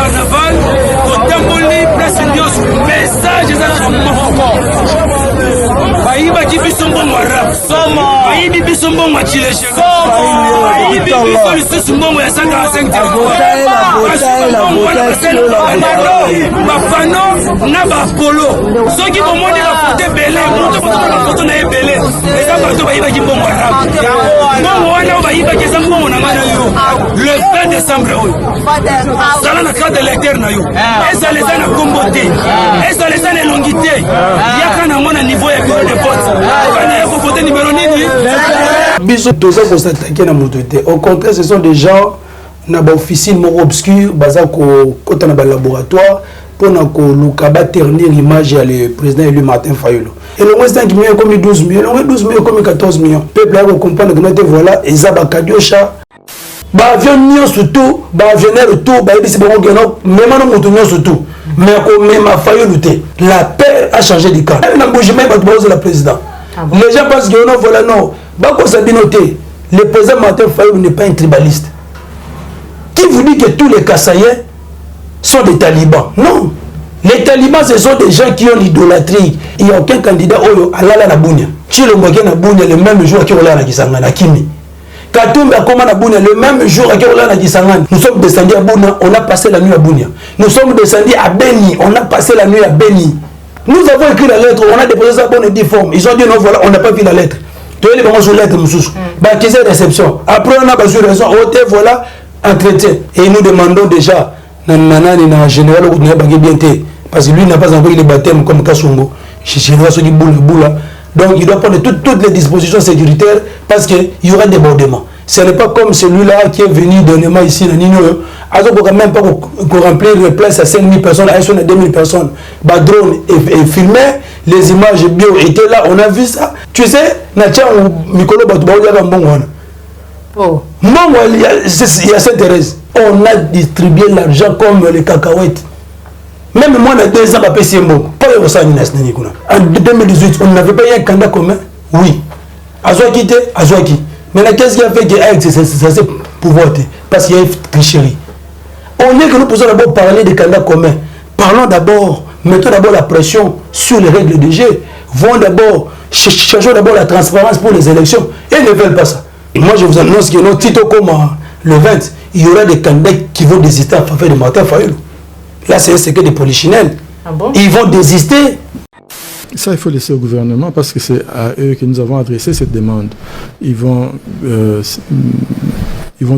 carnaval, Kotamboli, place Nyos, message à Baïba qui fait son bon marab, Baïbi fait son bon machile, Baïbi fait son bon à 145 Bafano, Naba Polo, ceux qui vont monter la photo belé, monter la photo na belé, et ça va tout Baïba qui bon marab. Le 20 décembre, ça n'a pas de l'éternel. Et ça les a na comboté, et ça les a na longité. Il y a qu'un amont à niveau de vote. Il faut voter numéro 9. Bisous, tous ceux qui s'attaquent à l'autorité. Au contraire, ce sont des gens qui ont une officine obscure, basée dans un laboratoire, pour ternir l'image du président élu Martin Fayulu. Et le moins 5 millions comme 12 millions, le 12 millions comme 14 millions. Le peuple a comprendre que voilà, et ça va Kadiocha. Avion surtout, avionneur tout, même non surtout. Mais même à Fayulu, la paix a changé de camp. Même dans le la président. Les gens pensent que non, voilà, non. Le président Martin Fayulu n'est pas un tribaliste. Qui vous dit que tous les Kassaïens sont des talibans? Non. Les talibans, ce sont des gens qui ont l'idolâtrie. Il n'y a aucun candidat à la Bounia. Chilombo na Bounia le même jour qui est à Kisangana, Kimi. Katumbi a commencé à Bounia le même jour qui est à Kisangana. Nous sommes descendus à Bounia, on a passé la nuit à Bounia. Nous sommes descendus à Beni, on a passé la nuit à Beni. Nous avons écrit la lettre, on a déposé ça pour des formes. Ils ont dit non, voilà, on n'a pas vu la lettre. Tu as les sur la lettre, Moussous. Qui c'est réception. Après, on a pas eu raison. Voilà, entretien. Et nous demandons déjà, na général, parce que lui n'a pas encore eu le baptême comme Kassongo. Donc il doit prendre toutes les dispositions sécuritaires parce qu'il y aura des débordements. Ce n'est pas comme celui-là qui est venu dernièrement ici, il ne peut même pas remplir les places à 5000 personnes, à 2000 personnes. Drone et filmé, les images bio étaient là, on a vu ça. Tu sais, il y a Sainte-Thérèse. On a distribué l'argent comme les cacahuètes. Même moi, on a 2 ans, en 2018, on n'avait pas eu un candidat commun. Oui. Azouaki. Maintenant, qu'est-ce qui a fait que c'est censé pouvoir être? Parce qu'il y a une tricherie. On est que nous pouvons d'abord parler des candidats communs. Parlons d'abord, mettons d'abord la pression sur les règles de jeu. Cherchons d'abord la transparence pour les élections. Et ils ne veulent pas ça. Et moi, je vous annonce que notre titre comme le 20, il y aura des candidats qui vont désister en faveur de Martin Fayulu. Là, c'est un secret de polichinelle. Ah bon? Ils vont désister. Ça, il faut laisser au gouvernement parce que c'est à eux que nous avons adressé cette demande. Ils vont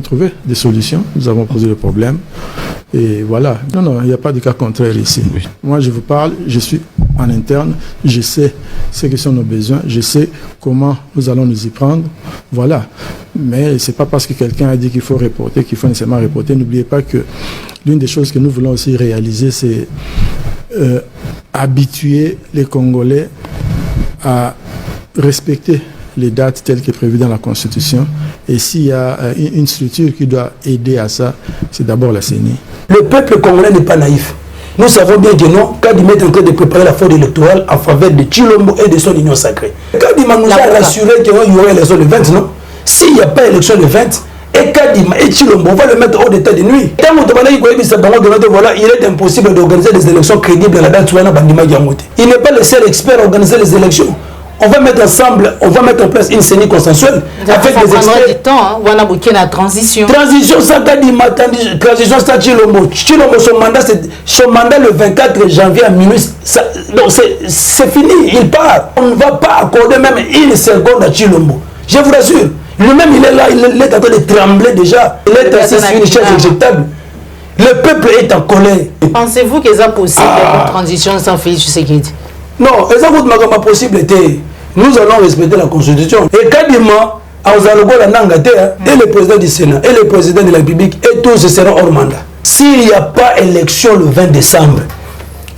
trouver des solutions. Nous avons posé le problème. Et voilà. Non, il n'y a pas de cas contraire ici. Oui. Moi, je vous parle, je suis en interne, je sais ce que sont nos besoins, je sais comment nous allons nous y prendre. Voilà. Mais ce n'est pas parce que quelqu'un a dit qu'il faut reporter, qu'il faut nécessairement reporter. N'oubliez pas que l'une des choses que nous voulons aussi réaliser, c'est habituer les Congolais à respecter les dates telles que prévues dans la Constitution. Et s'il y a une structure qui doit aider à ça, c'est d'abord la CENI. Le peuple congolais n'est pas naïf. Nous savons bien que non, Kadima est en train de préparer la fraude électorale en faveur de Chilombo et de son union sacrée. Kadima nous a rassuré qu'il y aurait l'élection le 20, non? S'il n'y a pas élection le 20, et Kadima et Chilombo, on va le mettre hors d'état de nuit. Voilà, il est impossible d'organiser des élections crédibles à la date où il n'est pas le seul expert à organiser les élections. On va mettre ensemble, on va mettre en place une CENI consensuelle avec des experts. Du temps, on a bouqué la transition. Transition, ça Kadima, transition, ça Chilombo. Chilombo, son mandat le 24 janvier à minuit. Donc c'est fini, il part. On ne va pas accorder même une seconde à Chilombo. Je vous rassure. Lui-même, il est là, il est en train de trembler déjà. Il est assis sur une chaise éjectable. Le peuple est en colère. Pensez-vous que c'est possible une transition sans Félix Tshisekedi? Non, c'est possible. Nous allons respecter la Constitution. Et Kadima, et le président du Sénat, et le président de la République, et tous seront hors mandat. S'il n'y a pas élection le 20 décembre,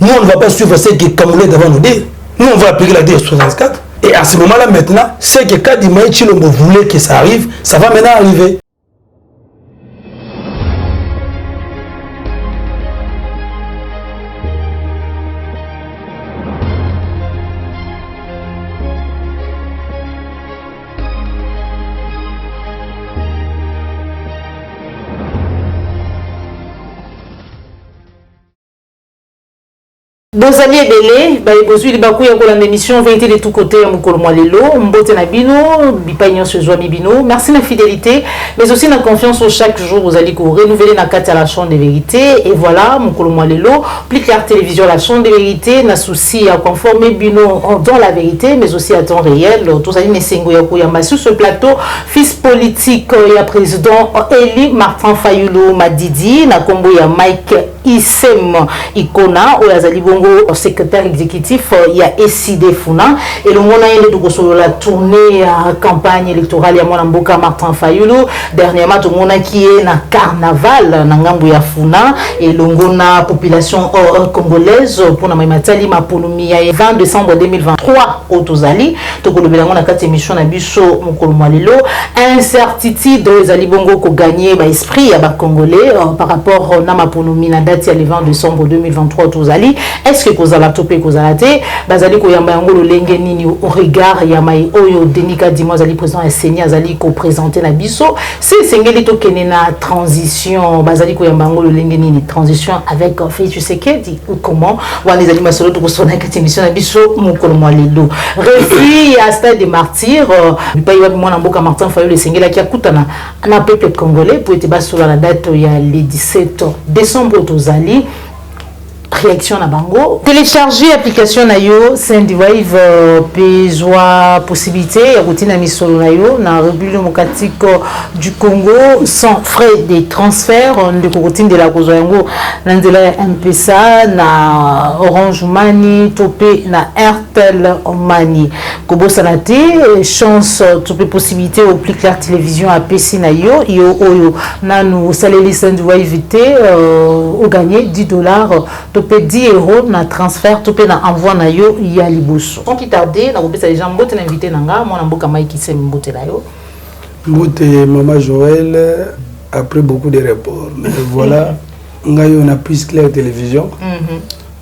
nous, on ne va pas suivre ce que Kamoulet va nous dire. Nous, on va appliquer la DS64. Et à ce moment-là, maintenant, c'est que Kadima et Chilombo voulaient que ça arrive, ça va maintenant arriver. Dans amis ebele, ba ibozui libaku ya kolanda émission vérité de tous côtés mukolo mwalelo, mbote na bino, bipagnon se joie bino. Merci la fidélité, mais aussi la confiance au chaque jour vous allez renouveler na carte à la chambre de vérité et voilà mukolo mwalelo, plus clair télévision la chambre de vérité, na souci à conformer bino dans la vérité mais aussi à temps réel. Tous amis mesengo ya koyamba sur ce plateau, fils politique ya président Eli Martin Fayulu Madidi na kombo ya Mike Isem Ikona ou azali bongo secrétaire exécutif il y a SID Funa et le mona yende de la tournée campagne électorale ya mwana mboka Martin Fayulu dernièrement tout mona qui est na carnaval na ngambo ya Funa et longona population congolaise pour na matali maponumi ya 20 décembre 2023 au tozali to kolobela ngona kati émission na biso mokolo mwalelo incertitude ezali bongo ko gagner ba esprit ya ba congolais par rapport na maponumi na date ya le 20 décembre 2023 tozali est-ce que kozala topé kozala te bazali koyamba yango lolenge nini au regard ya mai oyo Denika Dimo azali président ya Seni azali ko présenter na biso c'est sengeli to kenena transition bazali koyamba yango lolenge nini transition avec Félix Tshisekedi ou comment wana ezali masolo to kosona ka émission na biso mokolo mwalelo refus ya stade des martyrs bipai wa mwana mboka Martin Fayulu sengela ki akutana na peuple congolais pour être basolo la date ya le 17 décembre tozali réaction na bango télécharger application na yo Sendwave pezwa possibilité ya kotina misolo na yo na République démocratique du Congo sans frais de transfert de kotina de la kozwa yango na nzela ya M-Pesa na Orange Money topé na Airtel Money kobosa na te chance topé possibilité au plus clair télévision à PC na yo oyo nanu saleli Sendwave te au gagner $10 topé 10 € na transfert topé na envoi na yo ya liboso on qui tardé na kopesa les gens mbote na invité nanga mwana mboka Mike Isem mbote na yo mbote maman Joël après beaucoup de reports mais voilà ngayo na plus clair télévision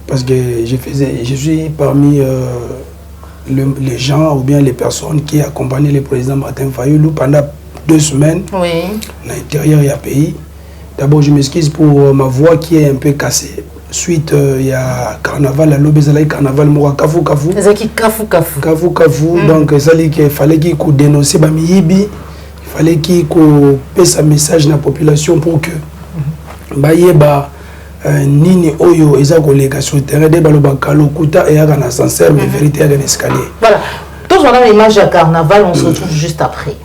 parce que je suis parmi les gens ou bien les personnes qui accompagnaient le président Martin Fayulu pendant 2 semaines à l'intérieur du pays. D'abord je m'excuse pour ma voix qui est un peu cassée suite il y a carnaval à l'obézalaï carnaval mora kafu donc il fallait qu'il dénoncer bamiyibi il fallait qu'il passe un message à la population pour que bayeba nini oyo eza kolega sur terrain de baloba kalokuta et un ascenseur mais vérité à l'escalier voilà tous on a l'image à carnaval on se retrouve juste après.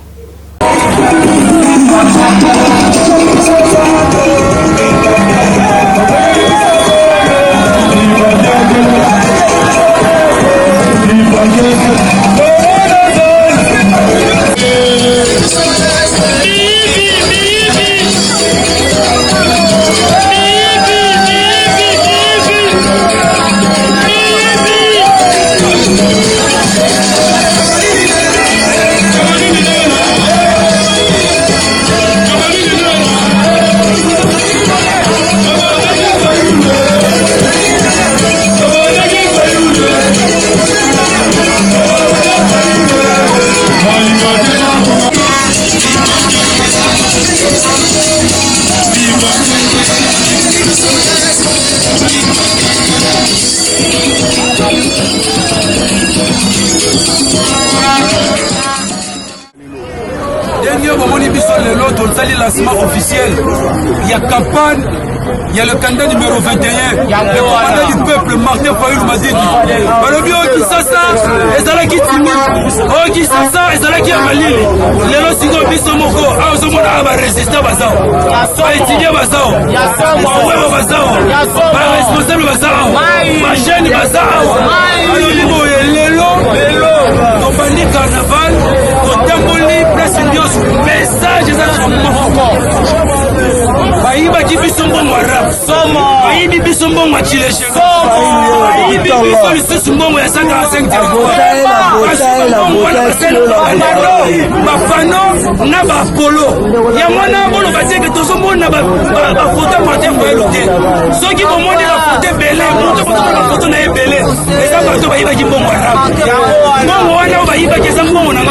Lancement officiel, il y a campagne, il y a le candidat numéro 21, le commandant du peuple Martin Fayulu Madidi. Le bio qui ça, et ça qui timide, oh qui ça, et ça qui a malili. Les lois sont biso moko, ah on va résister bazao, va étudier bazao, va bazao, va responsable bazao, va jeune bazao, alors niveau les lots, on va dire carnaval, on tamboli place indios, message Baïba qui fait son bon marab, Baïbi fait son bon machilèche, Baïbi fait son bon 145 Bafano, Naba Polo, Yamana Bolo Batek, tout ce monde n'a pas photo Martin Fayulu. Ceux qui vont monter la photo Belé, monter la photo n'a Belé, et ça va Baïba qui bon marab. Moi, on a Baïba qui est un bon marab.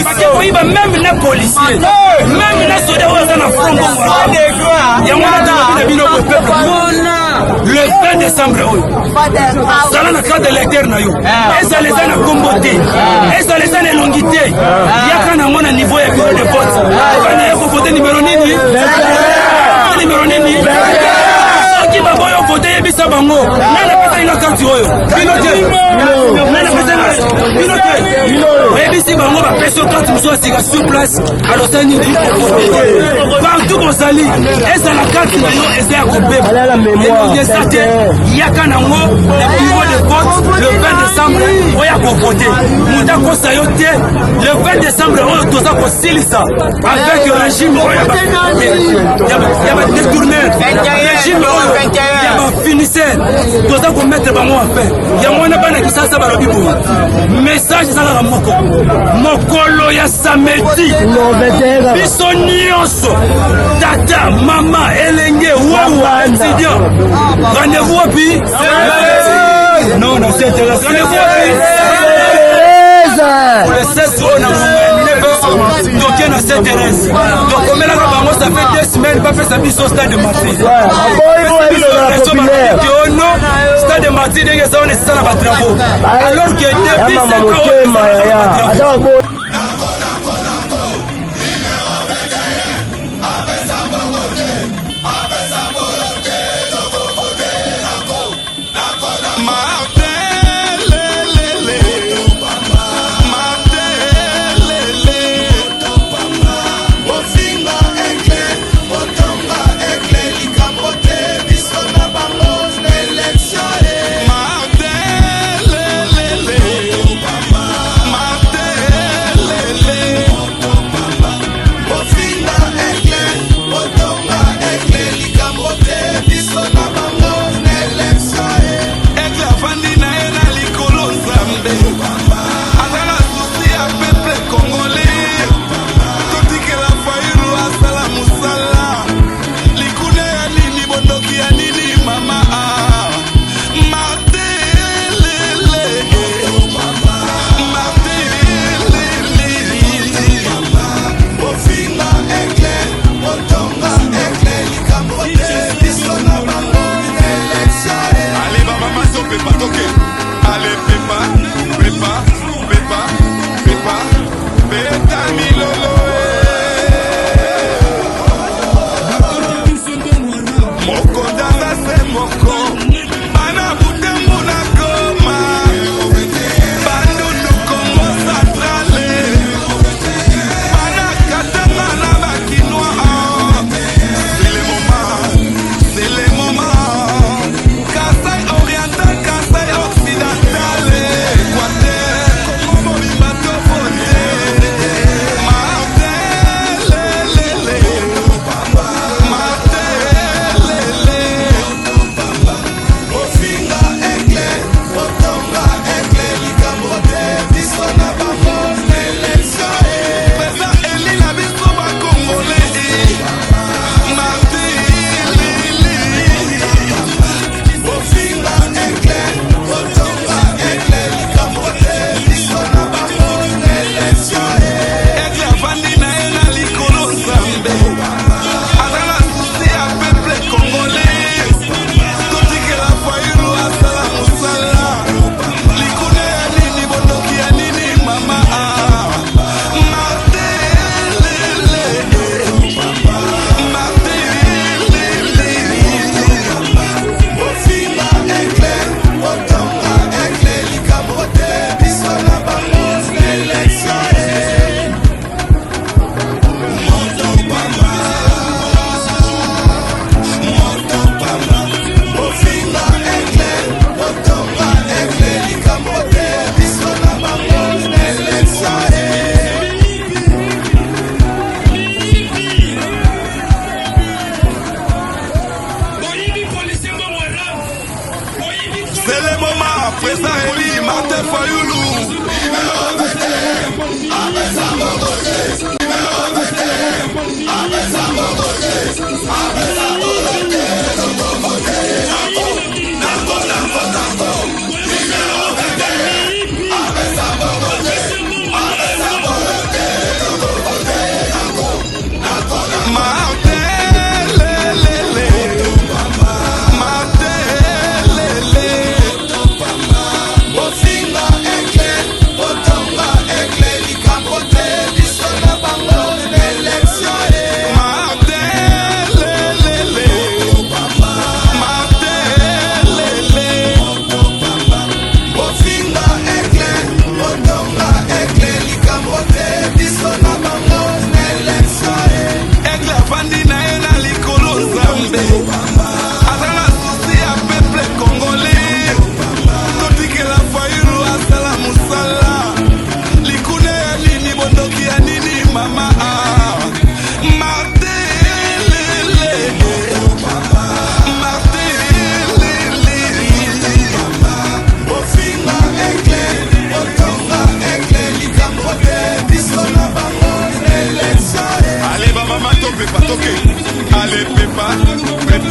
Parce que Baïba même les policiers, même les soldats, on a un front bon marab. Le 20 décembre zala na carte électeur na yo ezala eza na kombo te ezala eza na elongi te yaka nango na niveau ya bureau de vote kana ya kovote numéro nini numéro nini soki baboyo vote yebisa bango nana pesa inga carte oyo bino te nana pesa bino te oyebisi bango bapesi yo carte mosusu asika sur place alosa nini partout bozali ezala carte na yo eza ya kobeba elongi eza te yaka nango na bureau de vote le 20 décembre oyo akovote moto akosa yo te le 20 décembre oyo toza kosilisa avec régime oyo ya badétourneur régime oyo ya bafinisseur toza komettre bango affaire yango wana bana kisasa balobi boye message ezalaka moko mokolo ya samedi biso nyonso tata mama elenge wawa étudiant rendez-vous wapi non non c'est rendez-vous wapi le 16 on a donc na cette Thérèse donc on met la bango ça fait 2 semaines pas fait ça biso stade de Martyr stade de Martyr ndenge ça on est ça na ba travaux alors que depuis 5 ans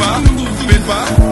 Occidental,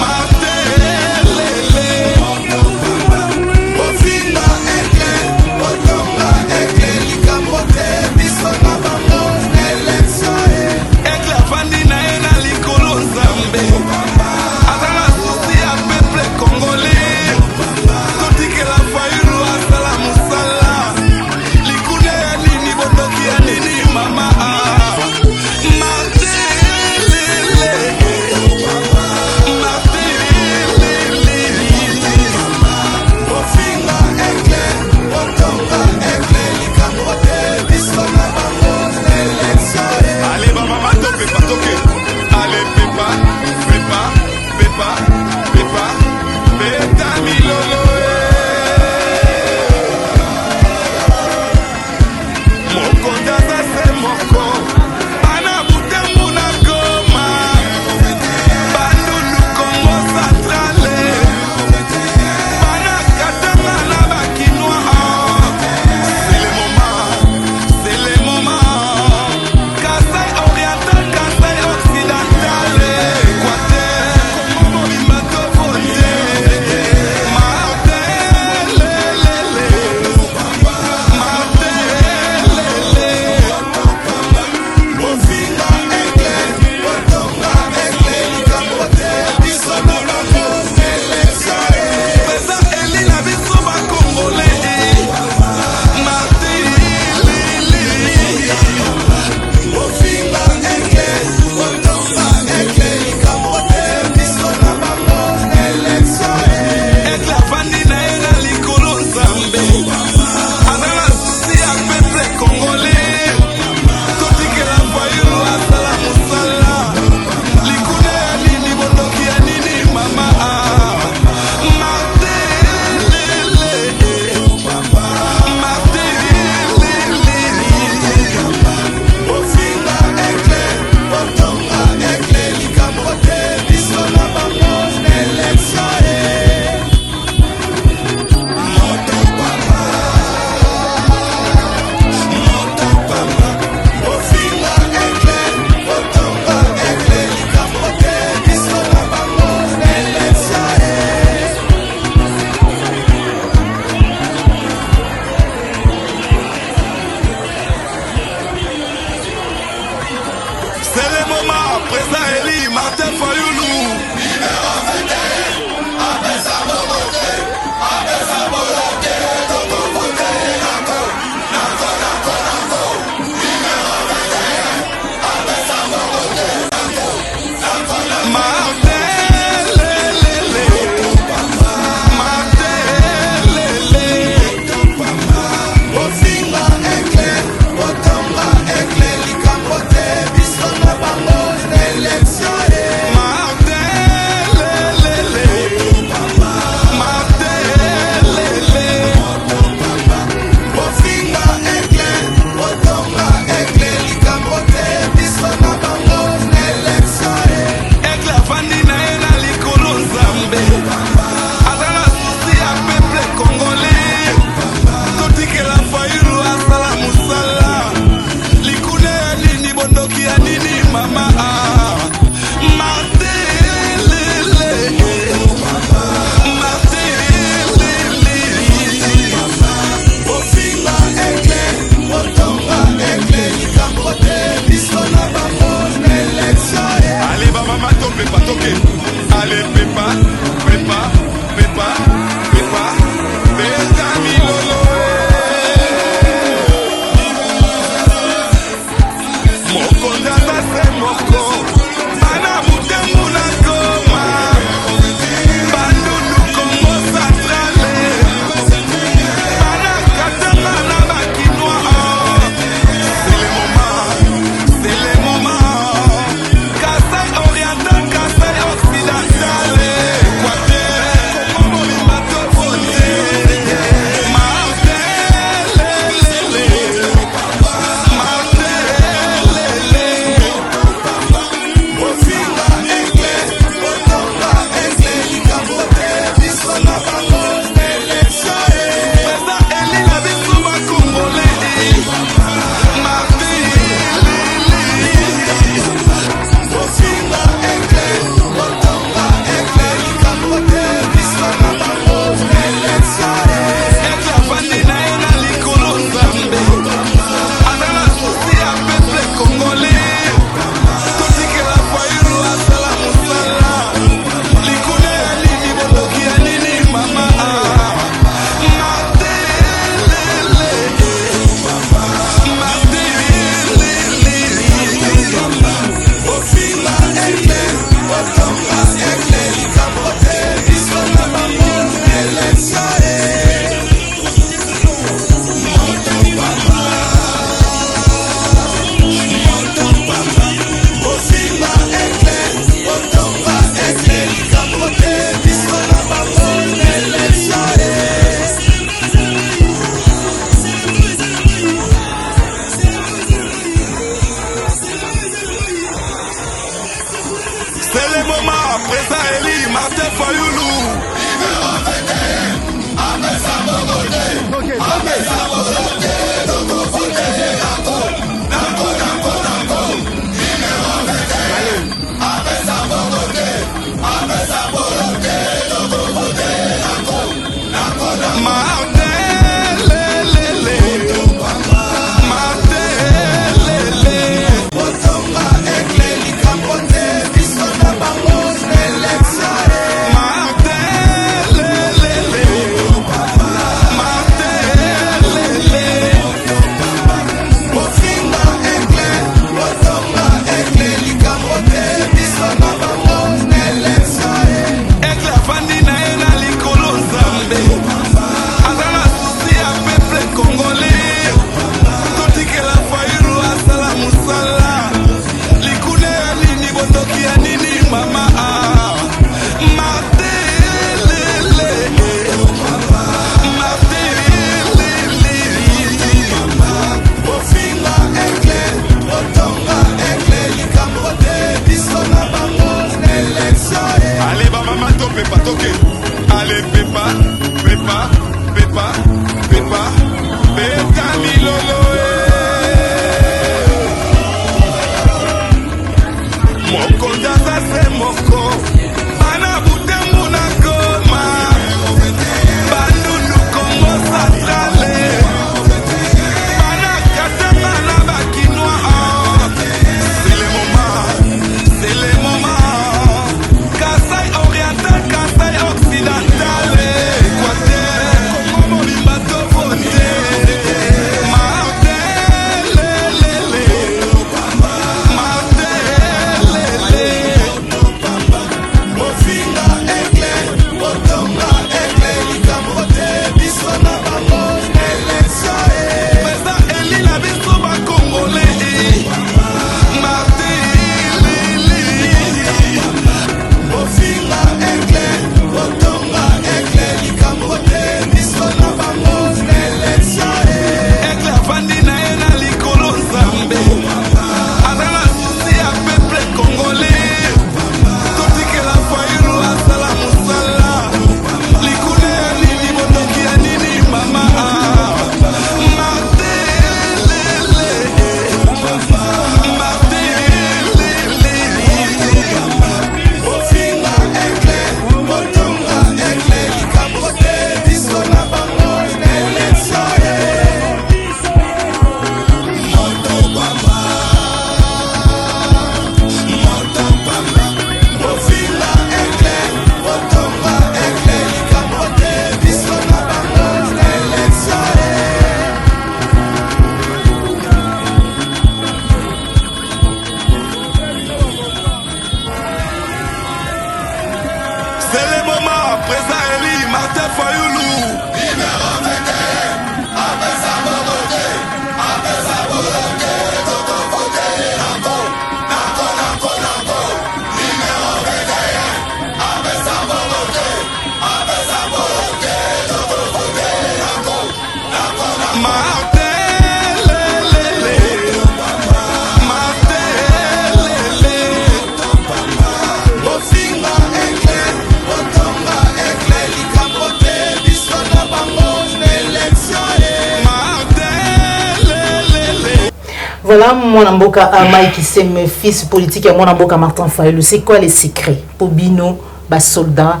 Voilà, mon amboka Mike c'est mon fils politique et mon amboka Martin Fayulu. C'est quoi les secrets pour Bino, bas soldats,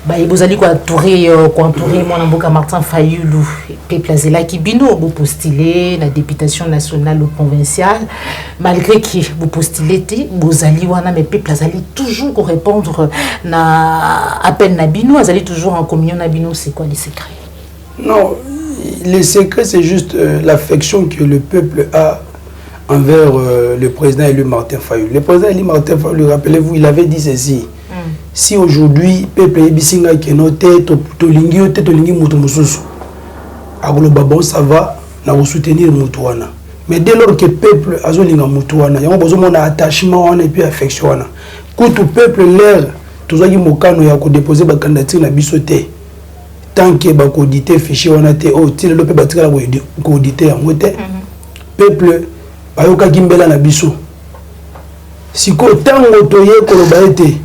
vous allez entourer mon amboka Martin Fayulu. Peuple azela qui Bino vous postulez la députation nationale ou provinciale. Malgré que vous postulez, vous allez wana mais peuple azali toujours répondre na appel na Bino, azali toujours en communion na Bino. C'est quoi les secrets? Non, les secrets c'est juste l'affection que le peuple a envers le président élu Martin Fayulu. Le président élu Martin Fayulu, rappelez-vous, il avait dit ceci. Si aujourd'hui, le peuple est bisinga qui est noté, tolingi mutu mususu. Agolo babon ça va, na vous soutenir mutuana. Mais dès lors que le peuple a zolinga mutuana, il y a besoin d'attachement et puis affection. Quand le peuple l'air, tout ça qui mokano ya ko déposer ba candidature na bisoté. Tant que ba ko auditer fichier on a été oh, ti le peuple batika la ko auditer en moté. Peuple bayoka kimbela na biso siko tango toye koloba ete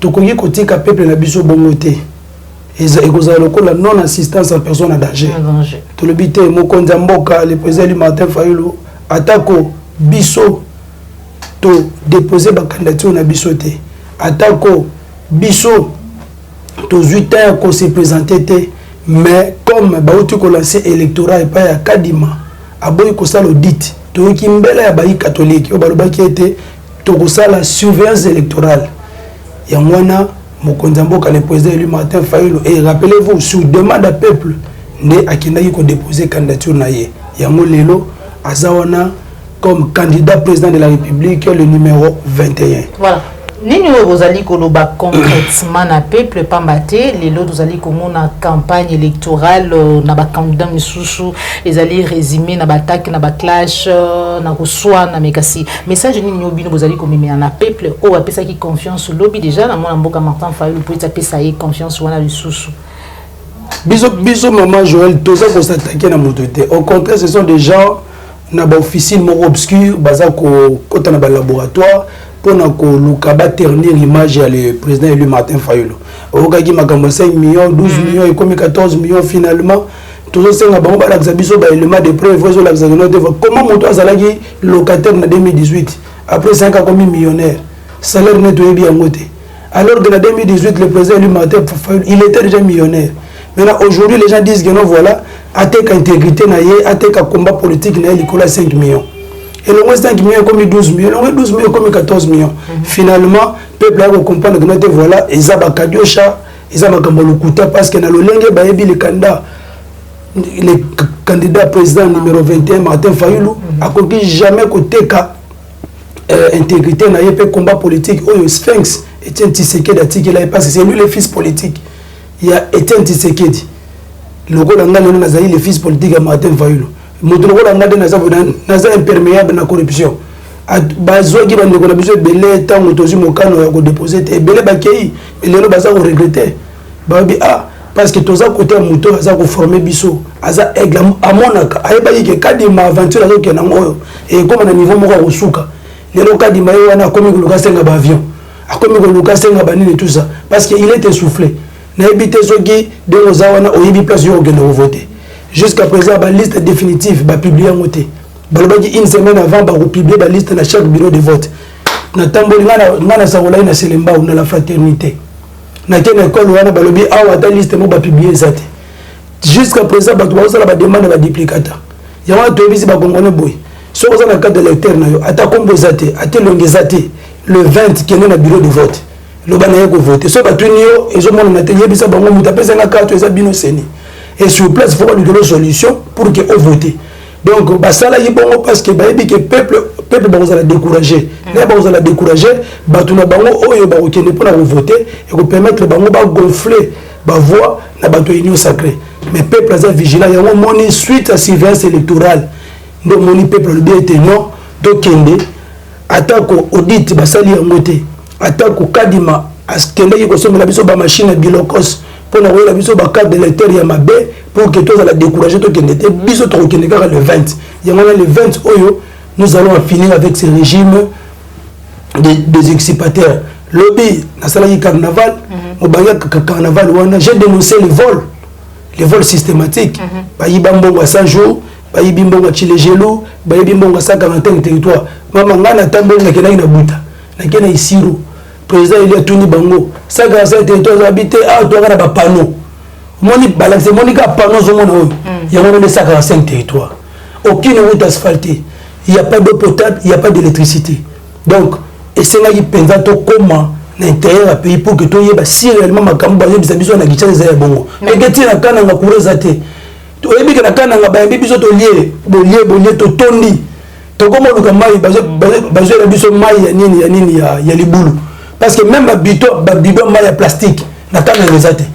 tokoki kotika peuple na biso bongo te ekozala lokola non assistance en personne en danger tolobi te mokonzi ya mboka le président Martin Fayulu atako biso to déposer bacandidature na biso te atako biso tozwi temps ya ko se présenter te mais comme bauti ko lancer électorat epai ya Kadima aboyi kosala audit toyoki mbela ya bayi catholique oyo balobaki ete tokosala surveillance électorale ya mwana mokonzi mboka le président élu Martin Fayulu et rappelez-vous sur demande à peuple nde akendaki ko déposer candidature na ye yango lelo azawana comme candidat président de la République le numéro 21. Voilà. Nini vous allez koloba concrètement na peuple pambate les lots vous allez comme na campagne électorale na ba candidat misusu les allez résumer na ba attaque na ba clash na kuswa na mekasi message nini obino vous allez comme na peuple o va pesa qui confiance lobby déjà na mona mboka Martin Fayulu pour taper ça y confiance wana lisusu biso maman Joël tout ça pour s'attaquer na mototé au contraire ce sont des gens na ba officine mo obscur baza ko kota na ba laboratoire pour nous ternir l'image le président élu Martin Fayulu. Au cas où 5 millions, 12 millions et comme 14 millions finalement, tout ça c'est un bon élément de preuve. Comment mon toit salarié locataire en 2018 après 5 ans comme millionnaire, salaire net est bien monté. Alors que en 2018 le président élu Martin Fayulu il était déjà millionnaire. Maintenant aujourd'hui les gens disent que non voilà, attaque intégrité naie, attaque combat politique naie, il colle 5 millions. Et le moins 5 millions comme 12 millions, le moins 12 millions comme 14 millions. Finalement, le peuple a compris que voilà, ils ont Kadiocha, ils ont Kambolukuta parce que dans le lingue, le candidat président numéro 21, Martin Fayulu, a compris jamais côté intégrité, n'a pas combat politique. Oh, Sphinx, Etienne Tshisekedi, parce que c'est lui le fils politique. Il y a Etienne Tshisekedi. Le rôle le fils politique de Martin Fayulu. Moto la ngade naza imperméable na corruption bazoki bande ko na biso belé tango tozi mokano ya ko déposer te belé bakei lelo baza ko regretter babi parce que toza côté moto aza ko former biso aza aigle amonaka ayeba yike Kadima aventure azo kena ngoyo et comme na niveau moko ko suka lelo Kadima ye wana komi ko luka senga ba avion akomi ko luka senga ba nini tout ça parce que il était soufflé na ebité soki de ozawana oyibi place yo genda voter. Jusqu'à présent, la liste définitive va publier en côté. Une semaine avant, va publier la liste dans chaque bureau de vote. Na tamboli na saola na selemba ou na la fraternité. Na quelle école on a balobi la liste mo va publier ça. Jusqu'à présent, ba ça la demande ba duplicata. Yama to bisi ba kongone boy. So ça na cadre électeur na yo ata kombozate, ata longezate le 20 qui est dans le bureau de vote. Le bana yako voter. So ba tunio ezo mona na teye bisa bango mutapesa na carte eza bino seni. Et sur place, il faut lui donner une solution pour qu'ils votent. Donc, ça là, il bon parce que le peuple va la décourager. Là, va la décourager, va tout le monde pour voter et pour permettre de gonfler la voix dans la union sacrée. Mais le peuple est vigilant. Il y a une suite à surveillance électorale. Donc, le peuple le bien était non. Donc, attaque au audit, basali en moté. Attaque au Kadima, à ce qu'il y a une machine à bilocos. Pour nous la biso ba carte d'électeur ya mabe pour que tous à la décourager to kende te biso to kende ka le 20 il y a le 20 oyo nous allons en finir avec ce régime des exhibiteurs lobby na sala yi carnaval mo baya carnaval wana j'ai dénoncé les vols systématiques ba yiba mbongo à 100 jours bayibi mbongo chile gelo bayibi mbongo 141 territoire mama ngana tambeli na kena ina buta na kena isiro président il a tuni bango 141 territoire habité a to kana ba panneau moni balance moni ka panneau zo mona oyo ya mona de 145 territoire aucune route asphaltée il y a pas d'eau potable il y a pas d'électricité donc et c'est là qui pensa to comment l'intérieur à pays pour que to yeba si réellement makambo ba yebisa biso na gicha za bongo mais que tina kana nga kureza te to yebi kana kana nga ba biso to lié to tondi to komo luka mai bazo la biso mai ya nini ya libulu parce que même ba bidon mai ya plastique na kana ngezate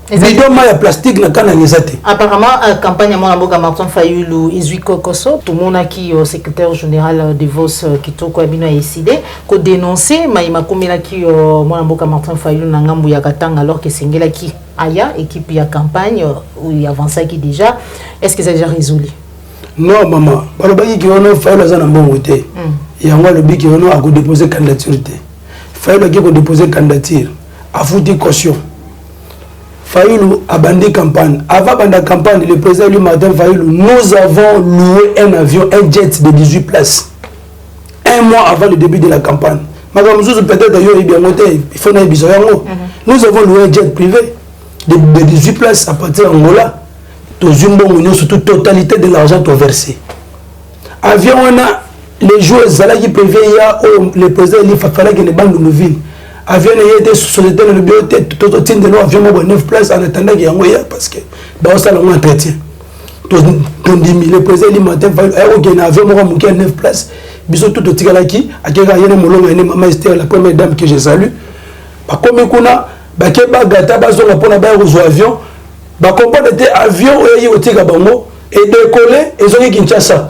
bidon mai ya plastique na kana ngezate apparemment campagne mon amboka Martin Fayulu Izuiko Koso tout le monde qui au secrétaire général de Vos Kitoko Abino a décidé ko dénoncer maïma komela qui mon amboka Martin Fayulu na ngambu ya katanga alors que singela qui aya équipe ya campagne où il avançait qui déjà est-ce que c'est déjà résolu? Non maman balobaki ki ono Fayulu za na mbongo te yango alobi ki ono a ko déposer candidature te Fayulu ki ko déposer candidature a foutu caution Fayulu a bandé campagne. Avant la campagne, le président lui Martin Fayulu, nous avons loué un avion, un jet de 18 places. Un mois avant le début de la campagne. Peut-être nous avons loué un jet privé de 18 places à partir d'Angola. Surtout totalité de l'argent versé. Avion, on a les joueurs qui prévaient, le président il fallait que les banques de nos villes. Avion était société de bibliothèque tout au de avion 9 places en attendant qu'il y ait parce que dans ça on entretien tout le président il m'a dit qu'il y a un avion 9 places biso tout au tigalaki akeka yene molongo ene maman Esther la première dame que je salue ba comme kuna ba ke ba gata ba zo pona ba rezo avion ba comprendre était avion oyi otika bango et décoller et zongi Kinshasa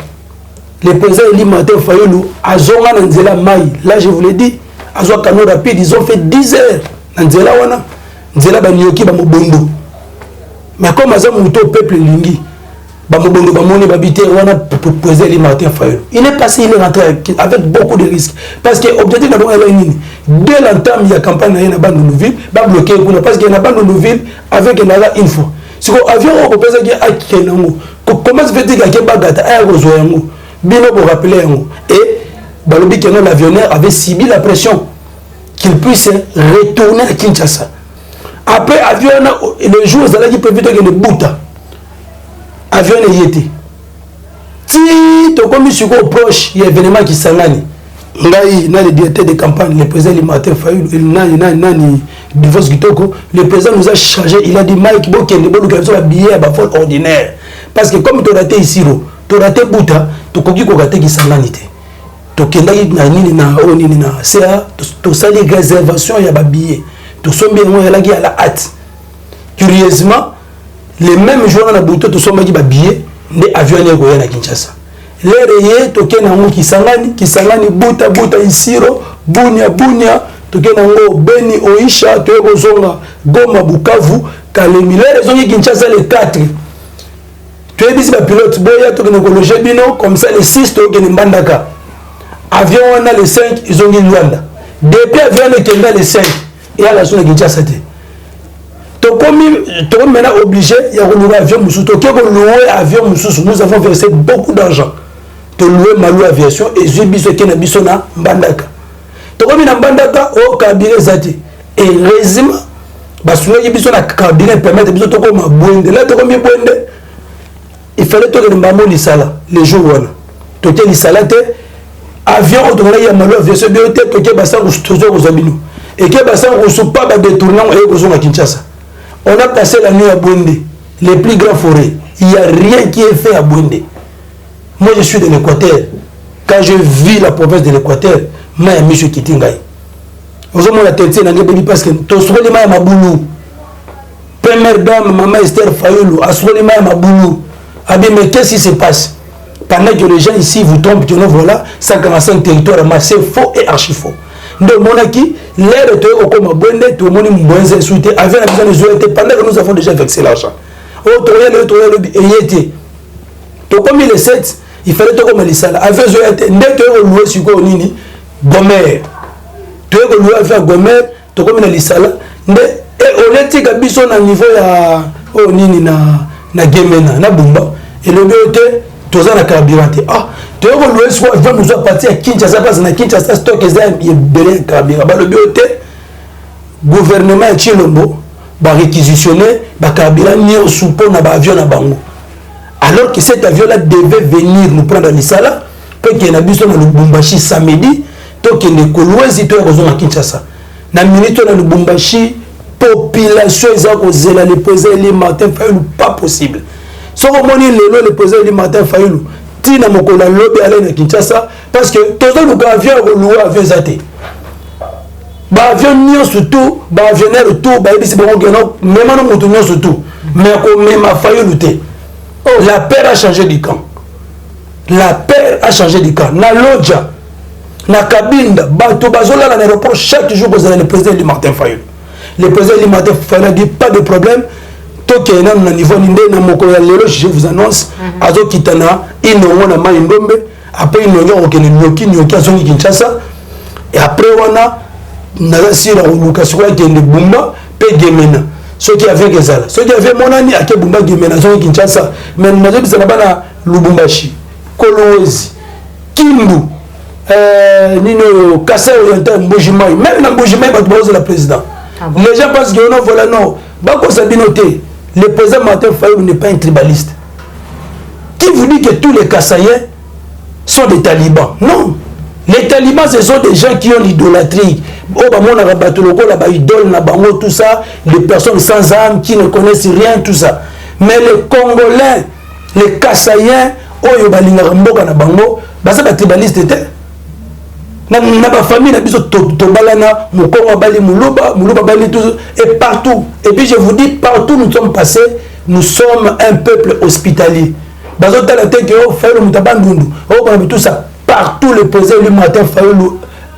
le président il m'a dit Fayulu azonga na nzela mai là je vous l'ai dit Azwa canot rapide, ils ont fait 10 heures. Nzela wana, nzela ba nyoki ba mobondo. Mais comme azam muto peuple lingi, ba mobondo ba moni ba bité wana pour poser les Martin Fayulu. Il est passé, il est rentré avec beaucoup de risques parce que objectif na bonga nini. Dès l'entame il y a campagne na bande de ville, ba bloquer parce que na bande de ville avec une info. Si ko avion on pose que akenango. Comment se fait-il que bagata a rezo yango? Bino pour rappeler yango et Balobi que l'avionneur avait subi la pression qu'il puisse retourner à Kinshasa. Après, avion, le jour où il a prévu que le Bouta, avion y était. Si tu as commis sur le proche, il y a un événement qui s'en allait. Il y a le directeur de campagne, le président Martin Fayulu, le président nous a chargé, il a dit Mike Boken, il a un billet à vol ordinaire. Parce que comme tu as raté ici, tu as raté Bouta, tu as raté qui s'en allait. Tokendaki na nini na onini na c'est to sali réservation ya ba billet to sombi ngo yalaki à la hâte curieusement les mêmes jours na buto to sombi ba billet nde avion ya ko ya na Kinshasa les reye to kena ngo kisangani buta isiro bunia to kena ngo beni oisha to ko zonga Goma Bukavu Kalemi les zongi Kinshasa les 4 to ebisi ba pilote boya to kena ko loger bino comme ça les 6 to kena mbandaka avion on a les 5 ils ont mis Luanda depuis avion on a les 5 et à la zone de Kinshasa to comme maintenant obligé il y a louer avion musu to louer avion musu nous avons versé beaucoup d'argent to louer Malou aviation et j'ai biso ke na biso na Mbandaka to comme na Mbandaka au cabinet zati et résime basuna biso na cabinet permettre biso to comme boende là to comme boende il fallait to que mbamo lisala les jours voilà to te lisala te avion automatique ya Malou aviation bioté to ke basa toujours aux abino et que basa on pas ba détournement et aux à Kinshasa. On a passé la nuit à Bouindé, les plus grands forêts. Il n'y a rien qui est fait à Bouindé. Moi, je suis de l'Équateur. Quand je vis la province de l'Équateur, je suis M. Kitingaï. Vous avez la tête, parce que tu as ma boulou. Première dame, maman Esther Fayulu, a ma boulou. Mais qu'est-ce qui se passe? Pendant que les gens ici vous trompent, que nous voilà, 145 territoires, c'est faux et archi faux. Donc, monaki, l'air de au comme bonne, tout le monde est souhaité, avec la besoin de jouer, pendant que nous avons déjà vexé l'argent. Et était. Donc, comme il est 7, il fallait tout comme les salles. Avec joué, dès que vous louez sur Nini, Gomer. Tu es loué avec Gomer, tout comme les salles. Et au lieu de bison à niveau ya Nini na Gemena, na Bumba. et le BOT tous en carburant ah tu vois que l'Ouest va nous partir à Kinshasa parce que Kinshasa stock est belé carburant le BOT gouvernement à Chilombo va réquisitionner va carburant ni au soupo na ba avion na bango alors que cet avion là devait venir nous prendre à Misala pour qu'il y ait un bus dans le Lubumbashi samedi to qu'il y ait l'Ouest to à Kinshasa na minute na Lubumbashi population ils ont osé la président Eli Martin Fayulu pas possible so comment le président Eli Martin Fayulu tina mokola lobby aller na Kinshasa parce que tous les avions loué avion zate ba avion nio surtout ba avionneur tout ba ibisi bon geno même non moto nio surtout mais comme même Fayulu té la paix a changé du camp la paix a changé du camp na Lodja na Kabinda bato bazola na aéroport chaque jour vous avez le président Eli Martin Fayulu le président Eli Martin Fayulu dit pas de problème toke na niveau ninde na mokolo lelo je vous annonce azo kitana inongo na mai ndombe après inongo okene nyoki azongi Kinshasa et après wana na sira oluka sikoya kende bumba pe gemena ceux qui avaient gezala ceux qui avaient monani ake bumba gemena azongi Kinshasa mais nazo bisana bana Lubumbashi Kolwezi Kindu nino Kasai Oriental Mbujimai même na Mbujimai ba bozo la président les gens pensent que non voilà non bako sabinoté le président Martin Fayulu n'est pas un tribaliste. Qui vous dit que tous les Kassaïens sont des talibans? Non. Les talibans, ce sont des gens qui ont l'idolâtrie. Tout ça, les personnes sans âme qui ne connaissent rien, tout ça. Mais les Congolais, les Kassaïens, c'est des tribalistes. Na ba famille na biso tobalana mukongo bali muluba bali tout et partout et puis je vous dis partout nous sommes passés nous sommes un peuple hospitalier bazo tala te que Fayulu mutabandundu on a tout ça partout le président Eli Martin Fayulu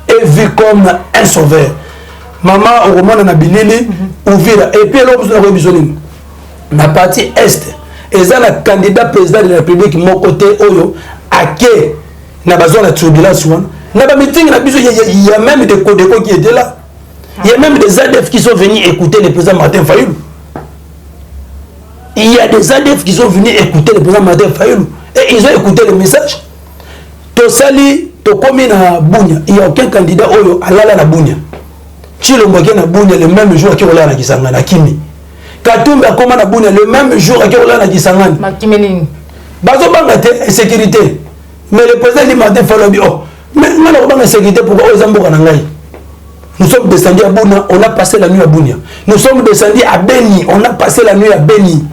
est vu comme un sauveur maman au roman na bilili Uvira et puis là vous avez besoin na partie est et ça le candidat président de la République mon côté oyo ake na bazo la turbulence il y a même des Codeco qui étaient là. Il y a même des ADF qui sont venus écouter le président Martin Fayulu. Il y a des ADF qui sont venus écouter le président Martin Fayulu. Et ils ont écouté le message. Tosali, Tokomi na Bunya. Il n'y a aucun candidat Oyo Alala na Bunya. Chilombo na Bunya le même jour qui Ola na Kisangani, à Kimi. Katumbi Akoma na Bunya le même jour qui Ola na Kisangani. Makimeni. Bazo Bangate, sécurité. Mais le président dit Martin Fayulu, oh. Mais nous avons la sécurité pour nous sommes descendus à Bounia, on a passé la nuit à Bounia. Nous sommes descendus à Beni, on a passé la nuit à Beni.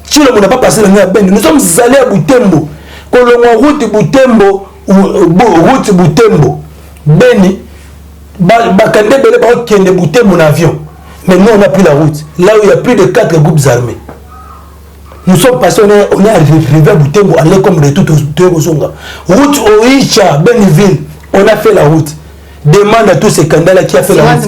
Si on n'a pas passé la nuit à Beni, nous sommes allés à Butembo. Quand on route Butembo, Beni, Bakande Bele Kende Butembo en avion. Mais nous on a pris la route. Là où il y a plus de 4 groupes armés. Nous sommes passés, on est arrivé à Butembo, on est comme de tout au Zonga. Route Oicha, Beniville, on a fait la route. Demande à tous ces candidats qui a fait la route.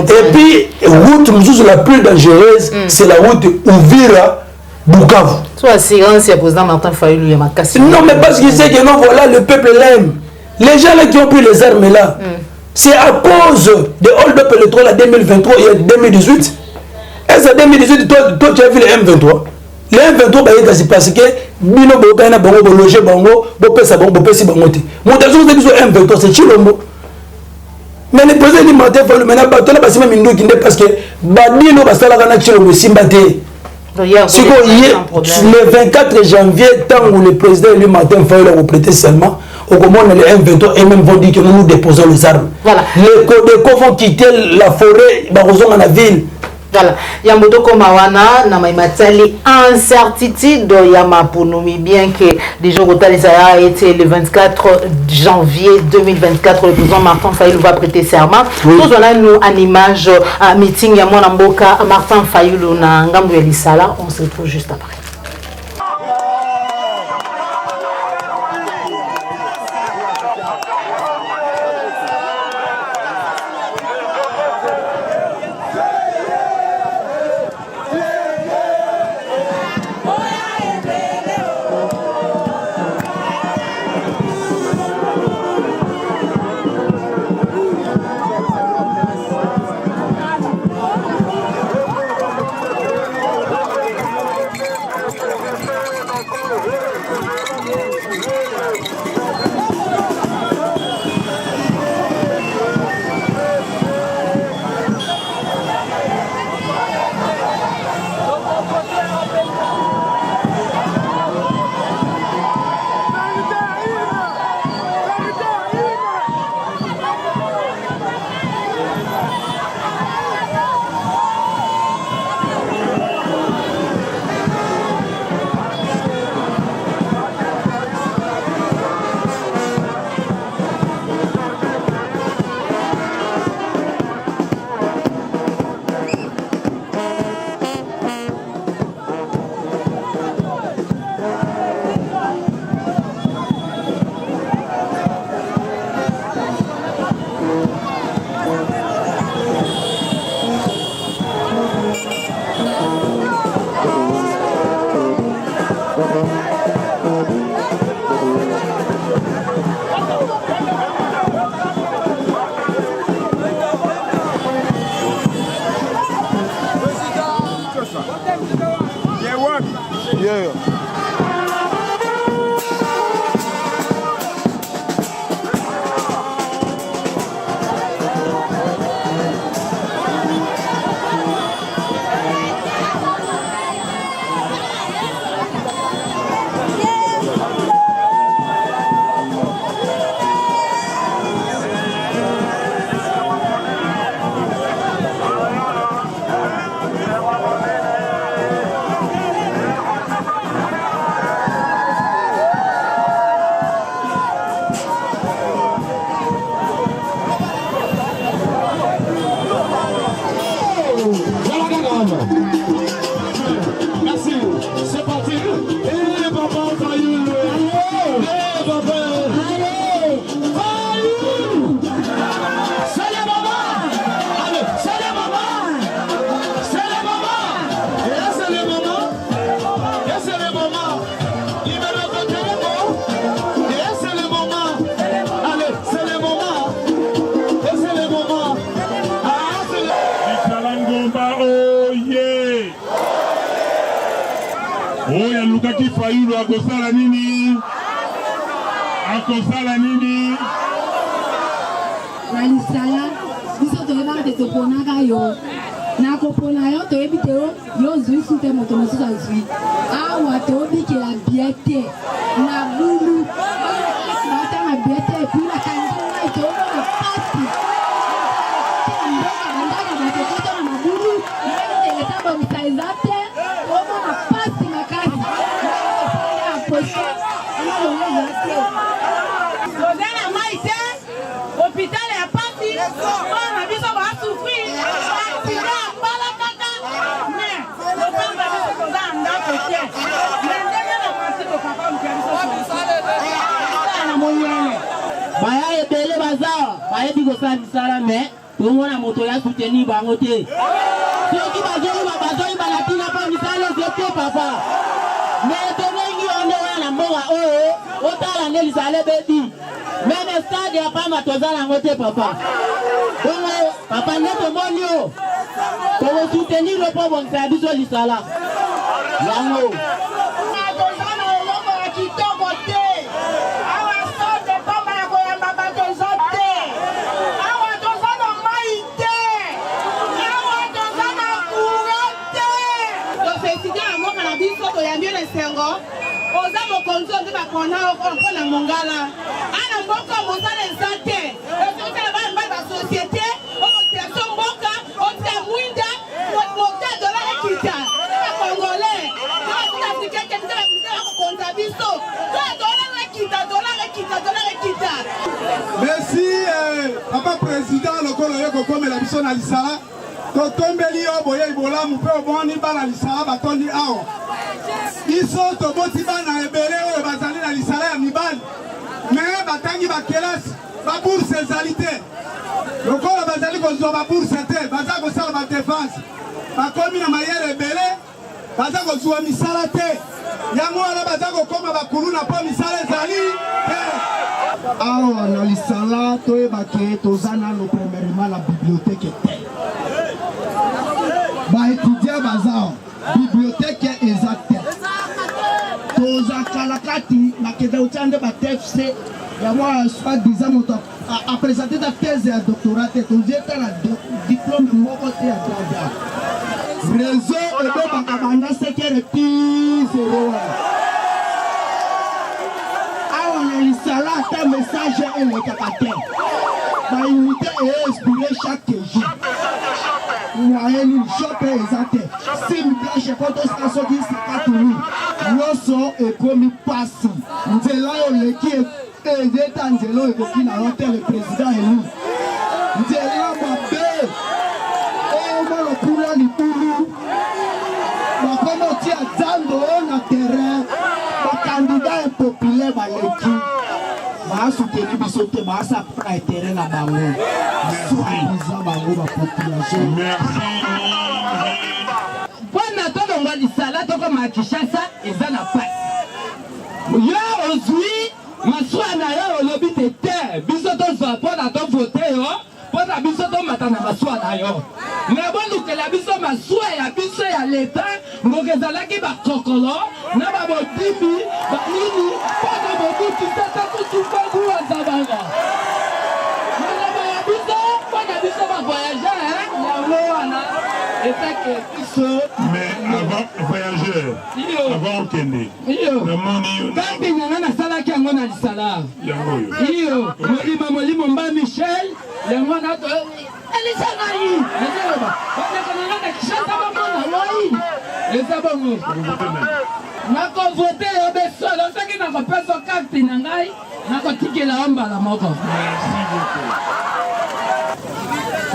Et puis, route la plus dangereuse, c'est la route Uvira, Bukavu. Soit assurance, il y a président Martin Fayulu, il y a Makassi. Non, mais parce qu'il sait que non, voilà, le peuple l'aime. Les gens là qui ont pris les armes là, c'est à cause de hold-up électoral à 2023 et 2018. Est-ce à 2018, toi tu as vu les M23? Les M23 c'est parce que bino bokana bango loger bango bopesa bango bopesi bango te motazo de biso M23 c'est Chilombo mais le président Eli Martin Fayulu maintenant batona basima mindu kinde parce que badino basala kana Chilombo simbate le 24 janvier tant où le président Eli Martin Fayulu a prêté seulement au moment les M23 et même vont dire que nous déposons les armes. Voilà. Les Codeco vont quitter la forêt dans la ville. Voilà. Yamboto Komawana, Namaïmatali, incertitude Yamaponomi, bien que les jours où ça a été le 24 janvier 2024, le président Martin Fayulu va prêter serment. Nous avons une image, un meeting, Yamona Mboka, Martin Fayulu, Nangambou Elisala. On se retrouve juste après. Maki Fayulu akosala nini? Akosala nini? Nalisala biso toyebaka te toponaka yo na kopona yo toyebi te yo ozwi su te moto mosusu azwi awa toyobikela bie te na bulu bata na bie te epui na kangi ngai toyobona pasi mboka bandaka batekoto na mabulu naiteleta bomisa eza te toyobona pasi makasi ya poshe anabongo eza te ozala mai te hôpital ya pasi wana biso basufri basida mbala kaka me lopanga biso koza ndako te me ndenge na pasi kokaka mpia biso na moyele baya ebele bazawa bayebi kosala misala me tomona moto ya soutenir bango te soki bazoyiba na ntina mpo misala eze te papa me tobengi onde wana na mboka oyo otala nde lisala ebebi meme stade ya pamba toza nango te papa bongo papa nde tomoni o tokosoutenir mpo bongisa ya biso lisala yango toza na eloko ya kitoko te awa stade pamba ya koyamba bato eza te awa toza na mai te awa toza na courant te tofeside ya mboka na biso toyambi na esengo oza mokonzi onde bakona mpona mongala ana mboka mosala eza te ezotala bana mbali basosiete okotiaso mboka otia mwinda moke dola ekita bakongole africaine nde bakokonza biso dola ekita. Merci papa président lokolo yo kokomela biso na lisala totombeli yo boye ibolamu mpe oboni bana lisala batondi awa biso toboti bana ebele oyo bazali na lisala ya mibali me batangi bakelasi babourse ezali te lokola bazali kozwa babourse te baza kosala badefense bakomi na mayele ebele baza kozwa misala te yango wana baza kokoma bakuluna mpo misala ezali te awa na lisala toyebake toza nano premièrement na bibliothèque te baétudia baza bibliothèque eza te toza kala kati nakenda otia nde batfc yango soi-disant moto apresente ta thèse ya doctorat te tozie ta na diplôme moko te ya graduat réseau ebebaka banda sekere pi zero awa na lisala ata message elekaka te baunité eexpire chaque jour moyeni shope eza te sime blanche po tosika soki sikatuni nyonso ekomi pasi nzela oleki ezeta nzela oyo ekoki na yo te le président elu nzela mabe eyoma lokula libulu bakoma otia nzambe oyo na terrain bakandida impopulaire baleki baasuteni biso te baasa mpona etere na bango eza bango bapopulation mpona tolongwa lisala tokoma Kinshasa eza na pasi yo ozwi masuwa na yo olobi te te biso tozwa mpona tovote yo mpona biso tomata na masuwa na yo me bolukela biso masuwa ya biso ya leta ngoki ezalaki bakokolo na babodimi banini mpona bobutu tata kutubangu wazabanga maloba ya biso mpona biso bavoyageur yango wana ezake biso mais avant voyageur avant okende namoni kambi nanga nasalaki yango na lisala iyo molimo mba Michel yango nato elisa ngai banekananga na Kinshasa bamona moi eza bongo nakovote yo besolo soki nakopesa karte na ngai nakotikela yo mbala moko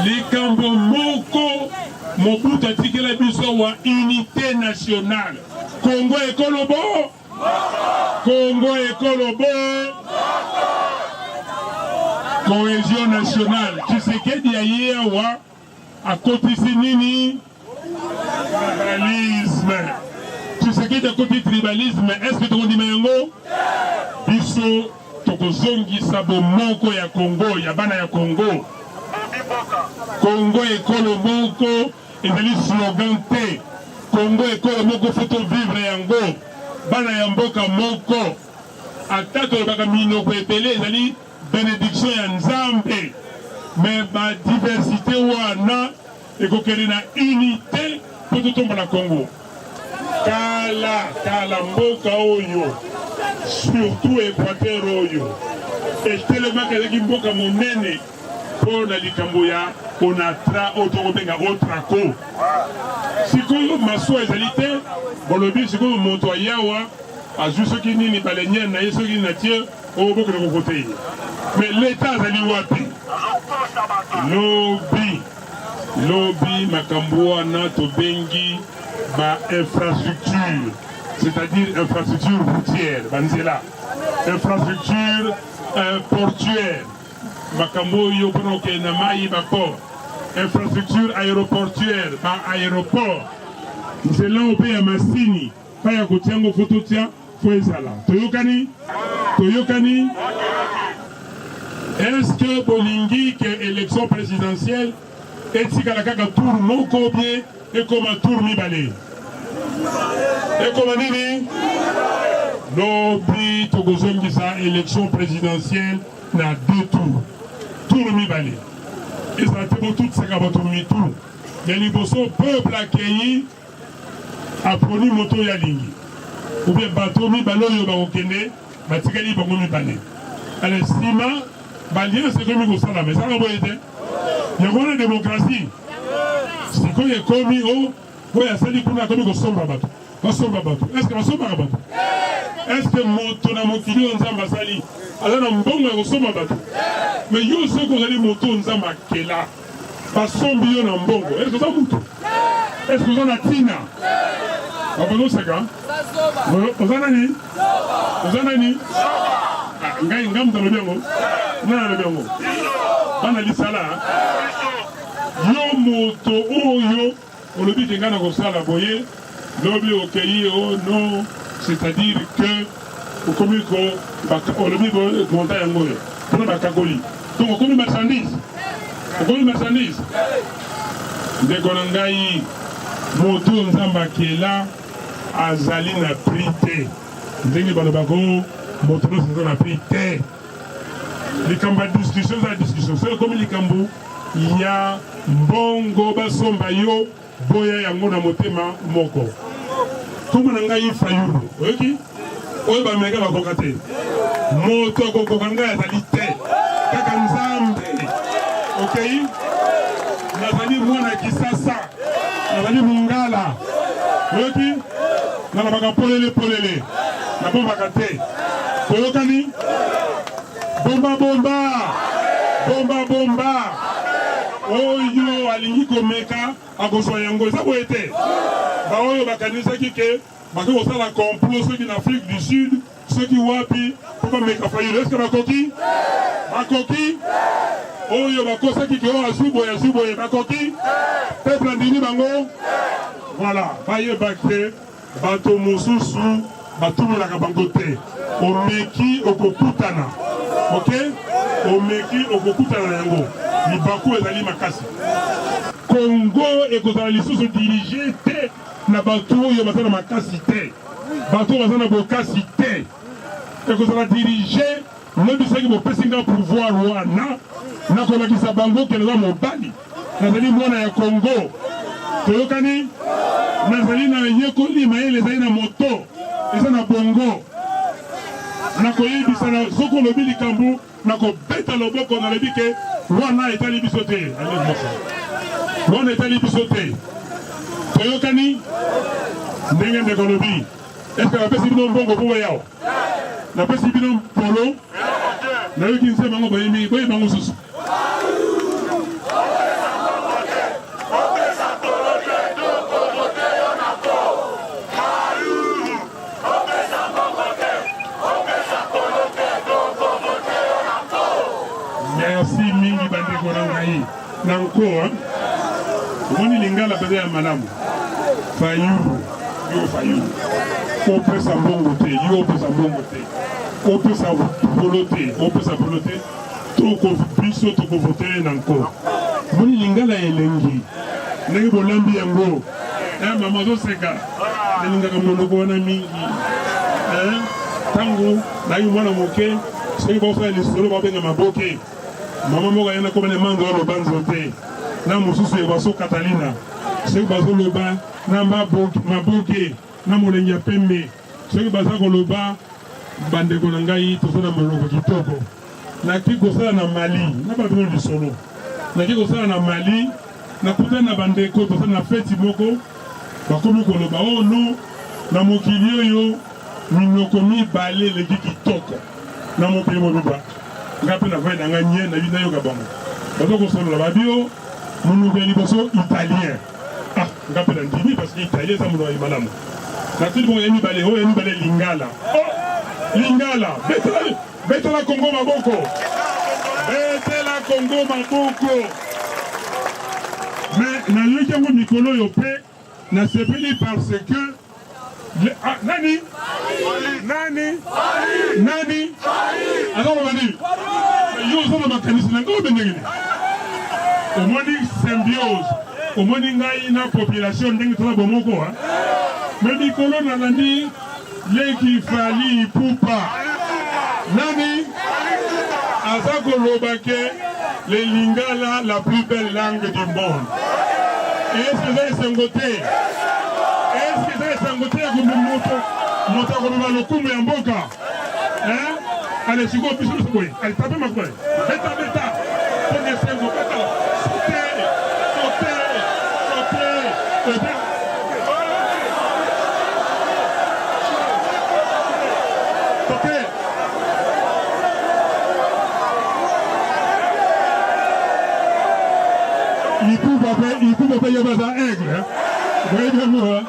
likambo moko Mobutu atikela biso wa unité nationale Congo ekolobo Congo ekolobo cohésion nationale Tshisekedi ayewa akotisi nini tribalisme Tshisekedi akoti tribalisme est-ce que tokondima yango biso tokozongisa bomoko ya Congo ya bana ya Congo Congo ekolo moko ezali slogan te Congo ekolo moko foto vivre yango bana ya mboka moko ata tolobaka minoko ebele ezali bénédiction ya Nzambe mais ba diversité wana ekokende na unité mpo totombola Congo kala mboka oyo surtout Équateur oyo etelemaka ezalaki mboka monene mpo na likambo ya onatra oyo tokobenga otrako sikoyo masuwa ezali te bolobi sikoyo moto ayawa azwi soki nini baleniere na ye soki nini na tie oyo bokende kokote ye mais l'état azali wapi lobi makambo wana tobengi ba infrastructure c'est-à-dire infrastructure routière banzela infrastructure portuaire makambo oyo mpona okende na mai baport infrastructure aéroportuaire ba aéroport nzela oyo mpe ya masini mpa ya kotia yango fo totia fo ezala toyokani est-ce que bolingi ke élection présidentielle etikala kaka tour moko bien ekoma tour mibale ekoma nini lobi tokozongisa élection présidentielle na 2 tours tour mibale ezala te botutisaka bato mitu ya liboso peuple akei aponi moto ya lingi ou bien bato mibale oyo bakokende batikali bango mibale ala nsima balliance ekomi kosalama ezalaka boye te yango wana démocratie sikoyo ekomi oyo asali kuna akomi kosomba bato est-ce que basombaka bato est-ce que moto na mokili oyo Nzambe asali aza na mbongo ya kosomba bato mais yo soki ozali moto Nzambe akela basombi yo na mbongo est-ce que oza moto est-ce que oza na ntina babozoseka oza nani ngai moto alobi yango nani alobi yango bana lisala yo moto oyo olobi ke ngai na kosala boye lobi okei non c'est-à-dire que okomi olobi konta yango oyo mpona bakakoli donc okomi marchandise ndeko na ngai moto Nzambe akela azali na prix te ndenge balobako moto nyonso aza na prix te likambo ya discussion eza discussion soki ekomi likambo ya mbongo basomba yo boya yango na motema moko kombo na ngai Fayulu oyoki oyo bameka bakoka te moto akokoka ngai azali te kaka Nzambe okei nazali mwana Kisasa nazali Mongala oyoki nalobaka polele nabombaka te toyokani bomba oyo alingi komeka akozwa yango eza boye te baoyo bakanisaki ke baki kosala complot soki na Afrique du Sud soki wapi mpo bameka Fayulu eske bakoki oyo bakosaki ke oyo azwi boye bakoki peuple andimi bango voilà bayeba ke bato mosusu batumelaka bango te omeki okokutana ok omeki okokutana yango libaku ezali makasi Congo ekozala lisusu dirige te na bato oyo baza na makasi te bato oyo baza na bokasi te ekozala dirige lobi soki bopesi nga pouvoir wana nakolakisa bango ke naza mobali nazali mwana ya Congo toyokani nazali na yekoli mayele ezali na moto eza na bongo nakoyebisa na soki olobi likambo nakobeta loboko nalobi ke wana etali biso te wana etali biso te toyokani ndenge ndeko lobi eske napesi bino mbongo mpo boyawa napesi bino polo nayoki nse bango boyebango susu merci mingi bandeko na ngai na nkoa omoni lingala mpenza ya malamu Fayulu opesa mbongo te yo opesa mbongo te opesa polo te biso tokovotele na nkoa omoni lingala elengi ndenge bolambi yango mama ozoseka nalingaka monoko wana mingi tango na yu mwana moke soki bafala lisolo babenga maboke mama moko ayena komene manzo alobanzo te na mosusu ebaso Catalina soki bazoloba na maboke na molengi ya pembe soki baza koloba bandeko na ngai tozala moloko kitoko naki kosala na Mali na babino lisolo naki kosala na Mali nakutana na bandeko tozala na feti moko bakomi koloba oh no na mokili oyo minoko mibale eleki kitoko na mokili mobimba nga mpe na vai na nga nye na yoka bango baza kosolola babio monoko ya liboso italien nga mpe na ndimi parce que italien eza monoko ya malamu natili bongo ya mibale oyo ya mibale lingala lingala betela Congo maboko betela Congo maboko mais nayoki yango mikolo oyo mpe nasepeli parce que nani azalobani yo ozala makanisi na ngai obendengene omoni symbiose omoni ngai na population ndenge toza bomoko me mikolo nalandi leki fali pupa nani aza koloba ke le lingala la plus belle langue du monde est-ce que eza esengo te est-ce que eza esengo te ya moto akolobela lokumu ya mboka ale sikoyo biso biso boye ale tape makoye beta pona esengo beta sote il peut pas y avoir un aigle. Vous voyez bien moi.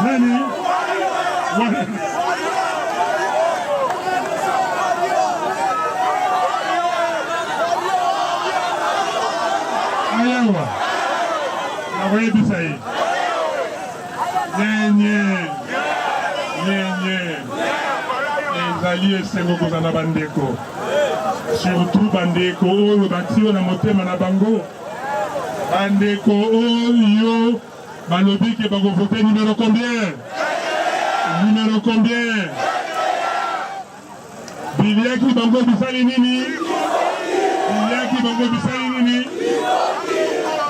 Nani. Ayawa. Vous voyez bien ça y est. Les alliés Sengo Kozana Bandeko. Surtout bandeko oyo batio na motema na bango bandeko oyo balobi ke bakovote numéro combien biliaki bango bisali nini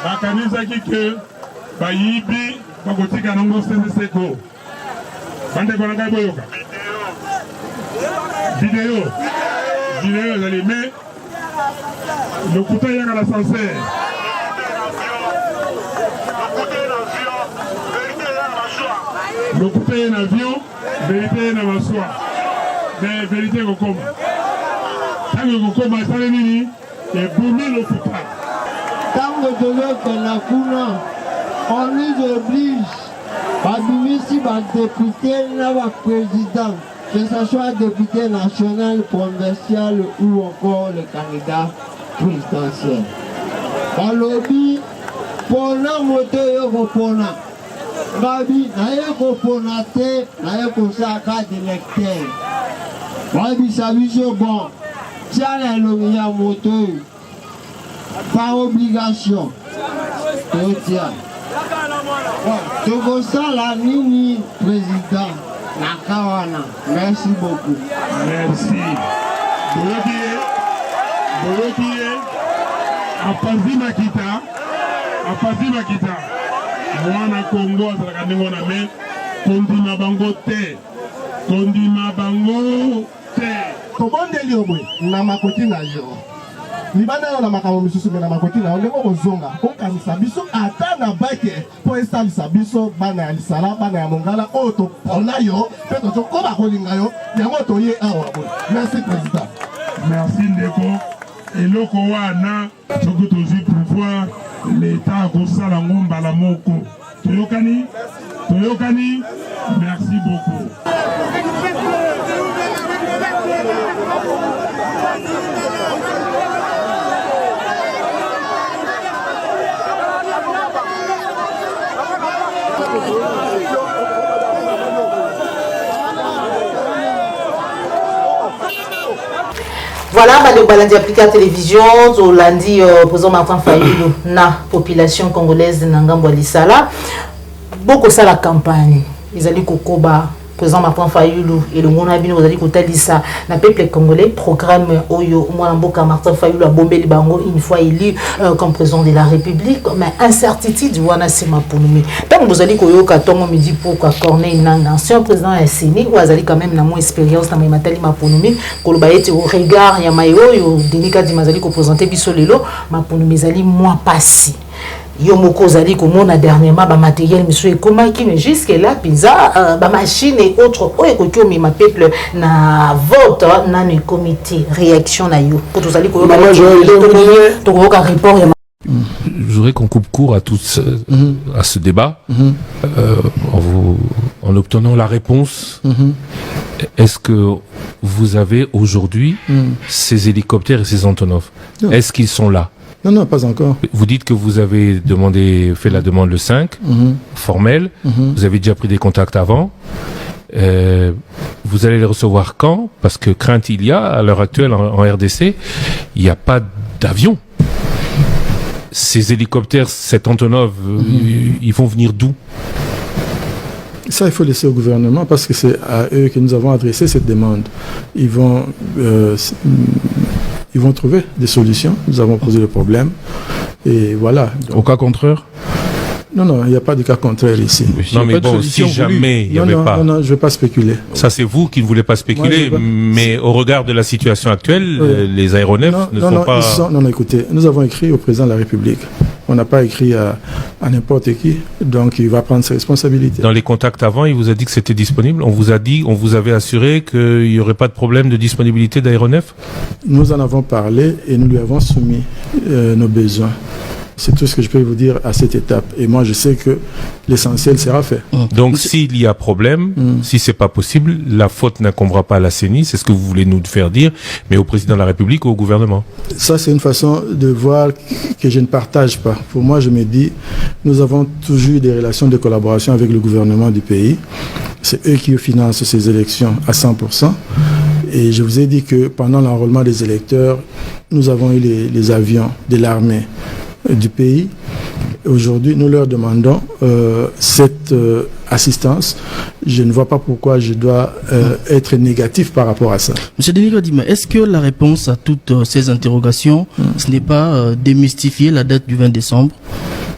bakanisaki ke bayibi bakotika nango seseko bandeko na ngai boyoka video ezali mais lokuta yaka na sancerre lokuta ye na avion vérité ye na maswa mais vérité ekokoma ntango ekokoma esali nini ebomi lokuta ntango tozokenda kuna on nous oblige babimisi badepute na baprésident, que ce soit député national, provincial ou encore le candidat présidentiel. Dans le lobby, pona moto yoko pona. Babi, na yoko pona te, na yoko saka d'électeur. Babi, sabiso bon. Tiens la lomia moto. Par obligation. Tiens. Donc ça, la nini président. Nakawana. Merci beaucoup. Merci. Bolobie. Apazi makita. Mwana Congo azalaka ndenge wana me kondima bango te. Tobondeli obwe na makoti na yo. Libana yo na makambo misusu na makoti na yo ndeko kozonga kokanisa biso ata na bake po esalisa biso bana ya lisala bana ya mongala oyo topona yo mpe tokoba kolinga yo yango toye awa boye. Merci président. Merci ndeko. Eloko wana soki tozwi pouvoir l'État akosala ngo mbala moko. Toyokani? Merci beaucoup. Voilà, le balandi appliqué à la télévision, au lundi, président Martin Fayulu, na population congolaise, Nangambo Alisala, beaucoup ça la campagne. Ils allaient kokoba président Martin Fayulu et le Mona Bino vous allez kotalisa na peuple congolais programme oyo Mwana Mboka Martin Fayulu a bombé le bango une fois élu comme président de la République mais incertitude wana sema ponumi tant vous allez koyoka tongo midi pour Corneille Nangaa ancien président ya CENI ou azali quand même na mon expérience na matali maponumi koloba ete au regard ya mayo yo Denika di mazali ko présenter biso lelo maponumi zali moins passé yo moko zali komona dernièrement ba matériel monsieur ekomaki mais jusque là pizza ba machine et autres o ekoki mi ma peuple na vote na ne comité réaction na yo pour tous zali ko to ko ka report ya. Je voudrais qu'on coupe court à à ce débat en obtenant la réponse. Est-ce que vous avez aujourd'hui ces hélicoptères et ces Antonov? Est-ce qu'ils sont là? Non, pas encore. Vous dites que vous avez fait la demande le 5, formelle. Vous avez déjà pris des contacts avant. Vous allez les recevoir quand? Parce que crainte il y a, à l'heure actuelle, en RDC, il n'y a pas d'avion. Ces hélicoptères, cet Antonov, ils vont venir d'où? Ça, il faut laisser au gouvernement parce que c'est à eux que nous avons adressé cette demande. Ils vont trouver des solutions. Nous avons posé le problème. Et voilà. Donc, au cas contraire? Non, il n'y a pas de cas contraire ici. Non, mais bon, si jamais il n'y avait pas... Non, je ne vais pas spéculer. Ça, c'est vous qui ne voulez pas spéculer, mais au regard de la situation actuelle, les aéronefs ne sont pas... Non, écoutez, nous avons écrit au président de la République. On n'a pas écrit à n'importe qui, donc il va prendre ses responsabilités. Dans les contacts avant, il vous a dit que c'était disponible? On vous avait assuré qu'il n'y aurait pas de problème de disponibilité d'aéronefs? Nous en avons parlé et nous lui avons soumis nos besoins. C'est tout ce que je peux vous dire à cette étape. Et moi, je sais que l'essentiel sera fait. Donc, s'il y a problème, si c'est pas possible, la faute n'incombera pas à la CENI, c'est ce que vous voulez nous faire dire, mais au président de la République ou au gouvernement. Ça, c'est une façon de voir que je ne partage pas. Pour moi, je me dis, nous avons toujours eu des relations de collaboration avec le gouvernement du pays. C'est eux qui financent ces élections à 100%. Et je vous ai dit que pendant l'enrôlement des électeurs, nous avons eu les avions de l'armée du pays. Aujourd'hui, nous leur demandons cette assistance. Je ne vois pas pourquoi je dois être négatif par rapport à ça. Monsieur Denis Radima, est-ce que la réponse à toutes ces interrogations, ce n'est pas démystifier la date du 20 décembre?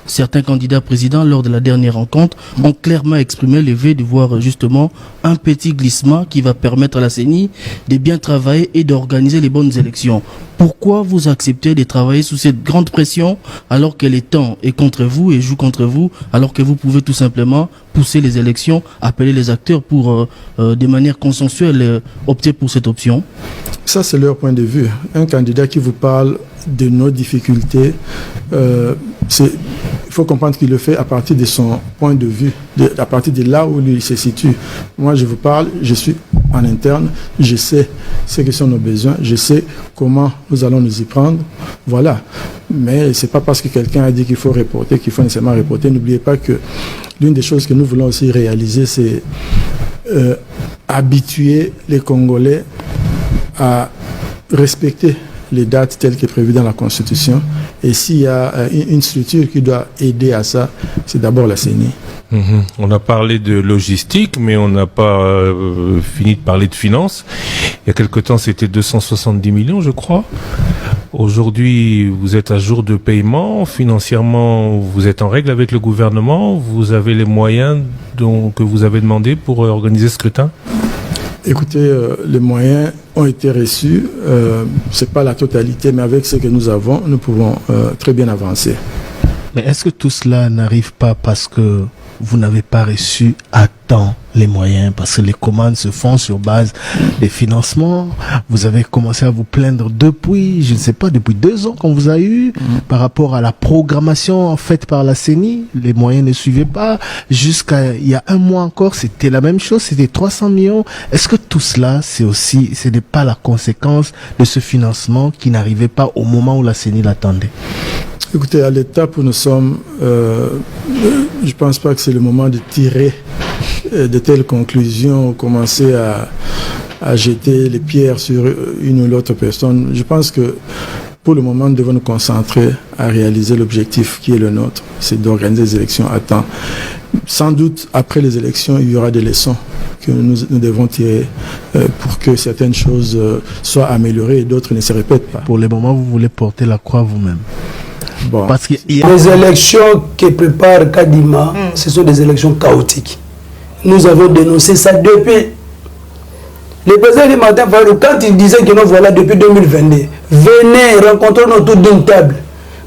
Certains candidats présidents, lors de la dernière rencontre, ont clairement exprimé le vœu de voir justement un petit glissement qui va permettre à la CENI de bien travailler et d'organiser les bonnes élections. Pourquoi vous acceptez de travailler sous cette grande pression alors que le temps est contre vous et joue contre vous, alors que vous pouvez tout simplement pousser les élections, appeler les acteurs pour, de manière consensuelle, opter pour cette option? Ça, c'est leur point de vue. Un candidat qui vous parle de nos difficultés, il faut comprendre qu'il le fait à partir de son point de vue, à partir de là où lui il se situe. Moi, je vous parle, je suis en interne, je sais ce que sont nos besoins, je sais comment nous allons nous y prendre. Voilà. Mais ce n'est pas parce que quelqu'un a dit qu'il faut reporter, qu'il faut nécessairement reporter. N'oubliez pas que l'une des choses que nous voulons aussi réaliser, c'est habituer les Congolais à respecter les dates telles que prévues dans la Constitution. Et s'il y a une structure qui doit aider à ça, c'est d'abord la CENI. On a parlé de logistique, mais on n'a pas fini de parler de finances. Il y a quelque temps, c'était 270 millions, je crois. Aujourd'hui, vous êtes à jour de paiement. Financièrement, vous êtes en règle avec le gouvernement. Vous avez les moyens que vous avez demandé pour organiser ce scrutin? Écoutez, les moyens ont été reçus. Ce n'est pas la totalité, mais avec ce que nous avons, nous pouvons très bien avancer. Mais est-ce que tout cela n'arrive pas parce que vous n'avez pas reçu à temps les moyens, parce que les commandes se font sur base des financements? Vous avez commencé à vous plaindre depuis, je ne sais pas, depuis 2 ans qu'on vous a eu, par rapport à la programmation faite par la CENI. Les moyens ne suivaient pas. Jusqu'à il y a 1 mois encore, c'était la même chose, c'était 300 millions. Est-ce que tout cela, ce n'est pas la conséquence de ce financement qui n'arrivait pas au moment où la CENI l'attendait? Écoutez, à l'étape où nous sommes, je ne pense pas que c'est le moment de tirer de telles conclusions, commencer à jeter les pierres sur une ou l'autre personne. Je pense que Pour le moment, nous devons nous concentrer à réaliser l'objectif qui est le nôtre, c'est d'organiser les élections à temps. Sans doute, après les élections, il y aura des leçons que nous devons tirer pour que certaines choses soient améliorées et d'autres ne se répètent pas. Pour le moment, vous voulez porter la croix vous-même. Bon. Parce que les élections que prépare Kadima, ce sont des élections chaotiques. Nous avons dénoncé ça depuis. Le président du Martin Fayulu, quand il disait que nous voilà depuis 2022, venez rencontrer-nous autour d'une table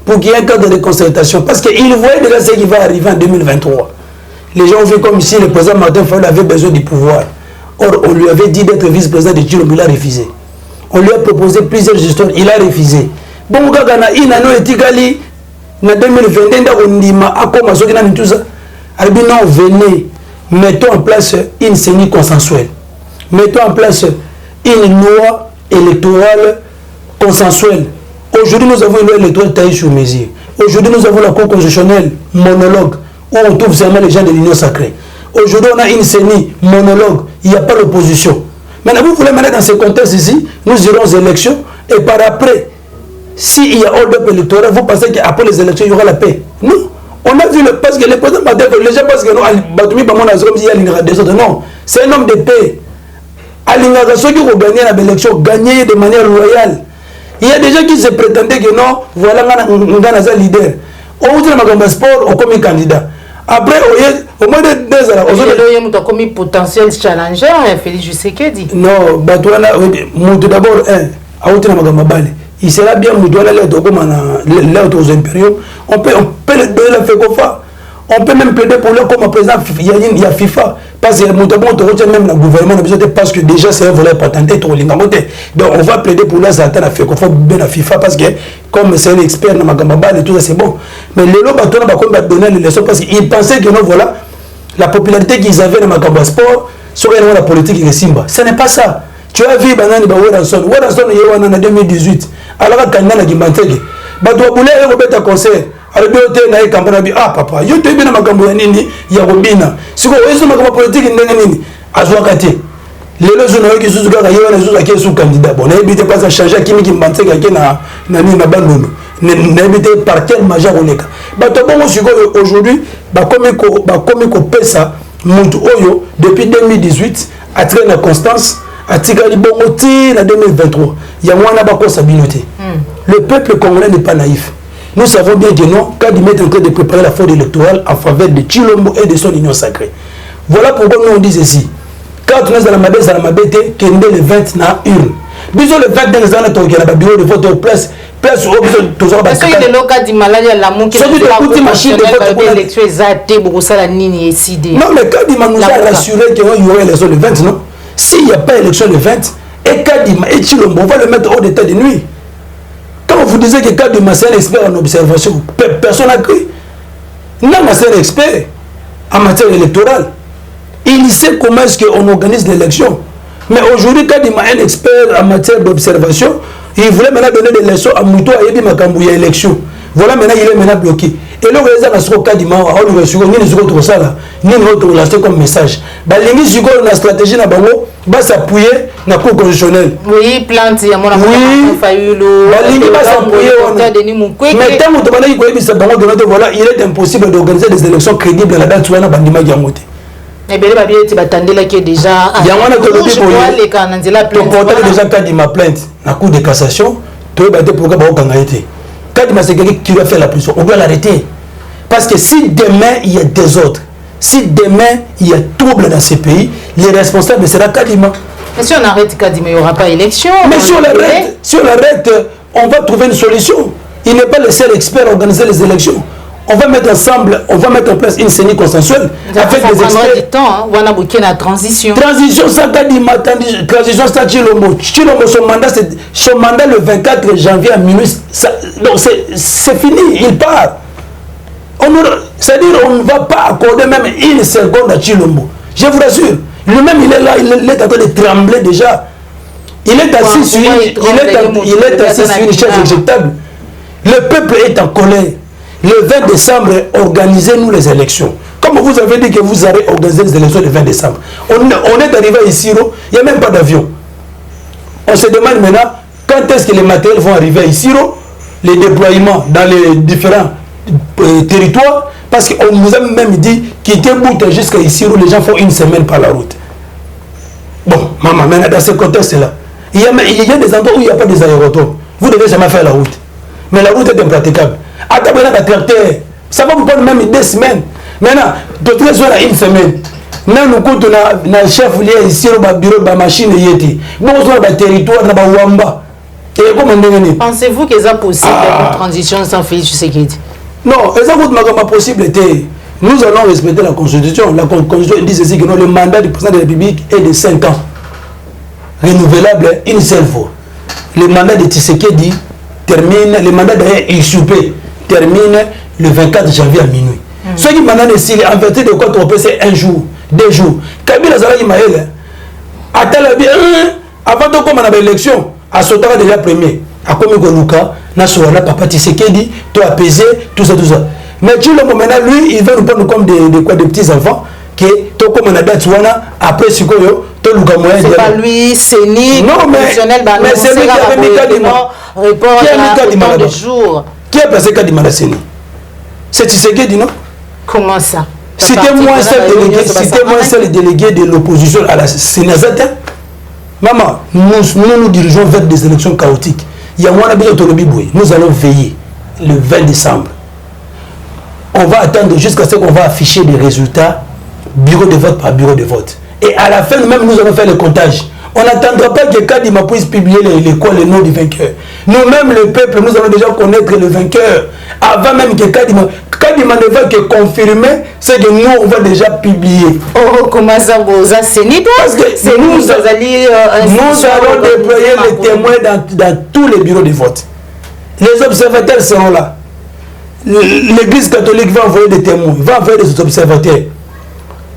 pour qu'il y ait un cadre de concertation. Parce qu'il voyait déjà ce qui va arriver en 2023. Les gens ont vu comme si le président Martin Fayulu avait besoin du pouvoir. Or, on lui avait dit d'être vice-président de Tshilombo, il a refusé. On lui a proposé plusieurs histoires, il a refusé. Bon, Gagana, il n'a pas été en 2022, on a commencé tout ça. Alors, non, venez, mettons en place une CENI consensuelle. Mettons en place une loi électorale consensuelle. Aujourd'hui, nous avons une loi électorale taillée sur mesure. Aujourd'hui, nous avons la Cour constitutionnelle monologue, où on trouve seulement les gens de l'Union sacrée. Aujourd'hui, on a une CENI monologue, il n'y a pas l'opposition. Maintenant, vous voulez mener dans ce contexte ici, nous irons aux élections, et par après, s'il y a hold-up électoral, vous pensez qu'après les élections, il y aura la paix? Non. On a vu, parce que les présidents, les gens pensent que non, c'est un homme de paix. Ceux qui ont gagné l'élection, gagné de manière loyale. Il y a des gens qui se prétendaient que non, voilà, on a un leader. On dit que le sport, on comme candidat. Après, au moins de 2 ans, on a comme potentiel challenger, Félix Tshisekedi. Non, d'abord, il sera bien, aux impériaux. On peut le donner la FECOFA. On peut même plaider pour lui comme président, il y a FIFA. Parce que même le gouvernement parce que déjà c'est un volet patenté. Donc on va plaider pour lui à la FIFA parce que comme c'est un expert dans Magambabal et tout ça, c'est bon. Mais les lots va donner les leçons parce qu'ils pensaient que non, voilà, la popularité qu'ils avaient dans Magamba Sport serait la politique de Simba. Ce n'est pas ça. Tu as vu Banani Waranson il y a en 2018. Alors quand on a Gimbantege, Bato Boulé et Robert concert. Ah papa, yo te bina makambo ya nini ya robina. Siko wezo makambo politique ndenge nini azwaka te. Lelo zo na yoki suzu kaka yo na suzu akesu candidat. Bon, na ebite pas à changer kimi ki mbanteka ke na nini na bandono. Na ebite par quel major oneka. Bato bongo siko aujourd'hui ba komi ko pesa muntu oyo depuis 2018 a traîné la constance a tigali bongo ti na 2023. Ya mwana ba ko sabinoté. Le peuple congolais n'est pas naïf. Nous savons bien que non, quand il met en train de préparer la fraude électorale en faveur de Tshilombo et de son union sacrée. Voilà pourquoi nous on dit ceci. Quand on est dans la mabete, qu'il y a le 20 na une. Bisous le 20 dans les années, il y a le bureau de vote place où toujours parce qu'il y a le cas de maladie à la mouque qui est machine de vote élection exacte pour ça la nini est sidé. Non mais Kadima nous a rassuré qu'il y aurait l'élection le 20, non? S'il n'y a pas élection le 20, et Kadima et Tshilombo, on va le mettre hors d'état de nuit. Quand vous disiez que Kadima c'est un expert en observation, personne n'a cru. Non, mais c'est un expert en matière électorale. Il sait comment est-ce qu'on organise l'élection. Mais aujourd'hui, Kadima est un expert en matière d'observation. Il voulait maintenant donner des leçons à Mouto à Yebi Makambouya élection. Voilà, maintenant il est maintenant bloqué. Et là, les gens sont Kadima, on est sur ni ça là, ni notre relation comme message. Balingi sur la stratégie na bango, va s'appuyer na cour constitutionnelle. Oui, plante ya mona Fayulu. Balingi va s'appuyer. Mais tant que tu vas dire bango de voilà, il est impossible d'organiser des élections crédibles à la date où on a bandima Giamote. Mais bien babi tu attendais là que déjà il y a un les canandila plainte. Porter déjà Kadima plainte na cour de cassation, tu vas battre pour que ba kangaité. Kadima c'est quelqu'un qui va faire la prison, on doit l'arrêter. Parce que si demain il y a désordre, si demain il y a trouble dans ce pays, les responsables seront Kadima. Mais si on arrête Kadima, il n'y aura pas élection. Mais si on l'arrête, on va trouver une solution. Il n'est pas le seul expert à organiser les élections. On va mettre ensemble, on va mettre en place une CENI consensuelle avec des experts. Du temps, on va bouquer la transition. Transition sans Kadima, transition sans Tshilombo. Tshilombo, son mandat le 24 janvier à minuit, donc c'est fini, il part. C'est-à-dire on ne va pas accorder même une seconde à Tshilombo. Je vous rassure. Lui-même, il est là, il est en train de trembler déjà. Il est assis sur une chaise éjectable. Le peuple est en colère. Le 20 décembre, organisez-nous les élections. Comme vous avez dit que vous allez organiser les élections le 20 décembre. On est arrivé ici, il n'y a même pas d'avion. On se demande maintenant quand est-ce que les matériels vont arriver ici les déploiements dans les différents territoires, parce qu'on nous a même dit quitter Bouta jusqu'à ici où les gens font une semaine par la route. Bon, maman, maintenant dans ce contexte-là, il y a des endroits où il n'y a pas des aérodromes. Vous devez jamais faire la route. Mais la route est impraticable. Attendez, ça va vous prendre même 2 semaines. Maintenant, de toute façon, une semaine. Même nous, quand on a un chef ici, on a un bureau, une machine, on a un territoire, on a un wamba. Pensez-vous que c'est possible une transition sans Félix Tshisekedi? Non, c'est possible. Nous allons respecter la Constitution. La Constitution dit ceci que le mandat du président de la République est de 5 ans. Renouvelable une seule fois. Le mandat de Tshisekedi termine, le mandat d'Issoupé termine le 24 janvier à minuit. Ce qui mandat de Sili, en vertu de quoi on peut c'est 1 jour, 2 jours. Kabila Zala Imaël, avant de commencer l'élection, à Sotara déjà premier, à Komikoluka, Nasoana, Papa Tshisekedi, tout apaisé, tout ça. Mais tu le moment maintenant, lui, il veut nous prendre comme des petits enfants, qui tout comme on a date après ce que c'est pas lui, c'est ni professionnel, mais c'est lui qui a mis Kadima. Qui a passé Kadima la CENI? C'est Tshisekedi, non? Comment ça? C'était moi seul délégué de l'opposition à la Sénazate. Maman, nous dirigeons vers des élections chaotiques. Nous allons veiller le 20 décembre. On va attendre jusqu'à ce qu'on va afficher des résultats bureau de vote par bureau de vote. Et à la fin, même nous allons faire le comptage. On n'attendra pas que Kadima puisse publier le nom du vainqueur. Nous-mêmes, le peuple, nous allons déjà connaître le vainqueur. Avant même que Kadima ne va que confirmer ce que nous, on va déjà publier. Oh, comment ça, c'est ni parce que nous allons déployer les témoins dans tous les bureaux de vote. Les observateurs seront là. L'église catholique va envoyer des témoins, va envoyer des observateurs.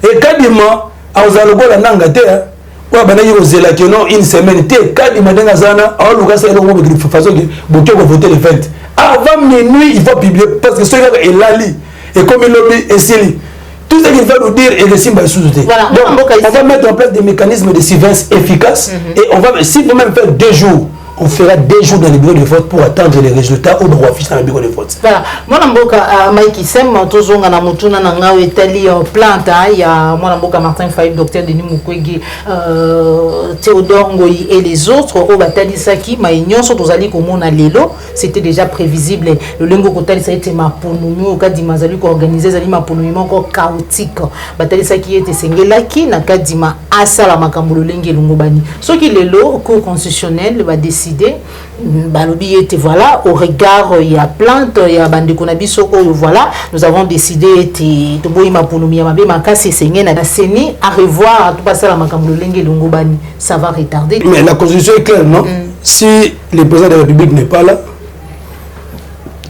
Et Kadima, aux alogos la nangate, quoi banayi aux élections une semaine, Kadima dengazana, à l'occasion de façon que beaucoup vont voter le 20. Avant minuit, il faut publier parce que ce gars est lali et comme il lobby et Sili. Tout ce qu'il va nous dire est le symbole sous-doté. Donc, on va mettre en place des mécanismes de surveillance efficaces et on va, si vous même faire 2 jours, on fera 2 jours dans les bureaux de vote pour attendre les résultats ou pour afficher dans les bureaux de vote. Voilà. Moi, Mike Sem, toujours na mutuna na ngao Italie plante il y a moi Martin Fayeb, docteur Denis Mukwege, Théodore Ngoyi et les autres au batali saki maïnyon sont aux alliés comme on a lelo, c'était déjà prévisible. Le lengo kotali ça était ma ponomi au cas d'imazali ko organiser zali ma ponomi encore chaotique. Batali saki était sengelaki na kadima asala makambo le lenge lungobani. Ce qui lelo cour constitutionnel va décider balobi était voilà au regard il y a plainte il y a bande konabiso voilà nous avons décidé de boyi maponomi mabe makasi sengé na seni à revoir tout passer la makambo lenge lungobani ça va retarder. Mais la constitution est claire, non? Si le président de la République n'est pas là,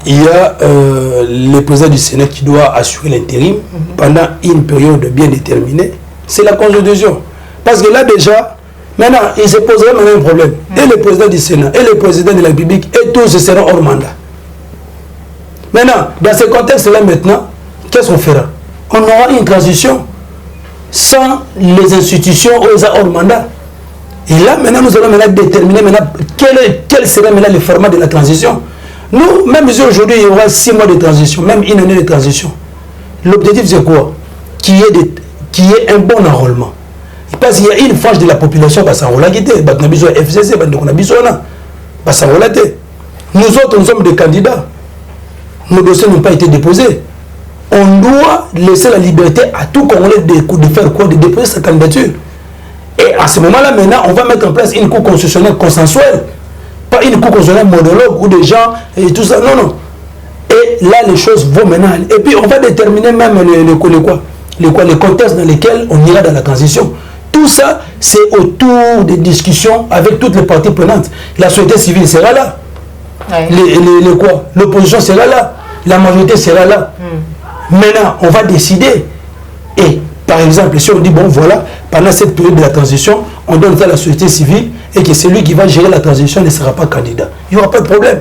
il y a le président du Sénat qui doit assurer l'intérim pendant une période bien déterminée. C'est la constitution. Parce que là déjà, maintenant, il se poserait maintenant un problème. Et le président du Sénat, et le président de la République, et tous seront hors mandat. Maintenant, dans ce contexte-là maintenant, qu'est-ce qu'on fera? On aura une transition sans les institutions aux hors mandat. Et là, maintenant, nous allons maintenant déterminer maintenant quel sera maintenant le format de la transition. Nous, même si aujourd'hui, il y aura 6 mois de transition, même 1 année de transition, l'objectif c'est quoi? Qui est un bon enrôlement. Parce qu'il y a une frange de la population qui s'enrôle. FCC, nous autres, nous sommes des candidats. Nos dossiers n'ont pas été déposés. On doit laisser la liberté à tout Congolais de faire quoi? De déposer sa candidature. Et à ce moment-là, maintenant, on va mettre en place une cour constitutionnelle consensuelle. Pas une cour constitutionnelle monologue ou des gens et tout ça. Non, non. Et là, les choses vont maintenant. Et puis, on va déterminer même les contextes dans lesquels on ira dans la transition. Tout ça, c'est autour des discussions avec toutes les parties prenantes. La société civile sera là. Ouais. L'opposition sera là. La majorité sera là. Maintenant, on va décider. Et, par exemple, si on dit, bon, voilà, pendant cette période de la transition, on donne ça à la société civile et que celui qui va gérer la transition ne sera pas candidat. Il n'y aura pas de problème.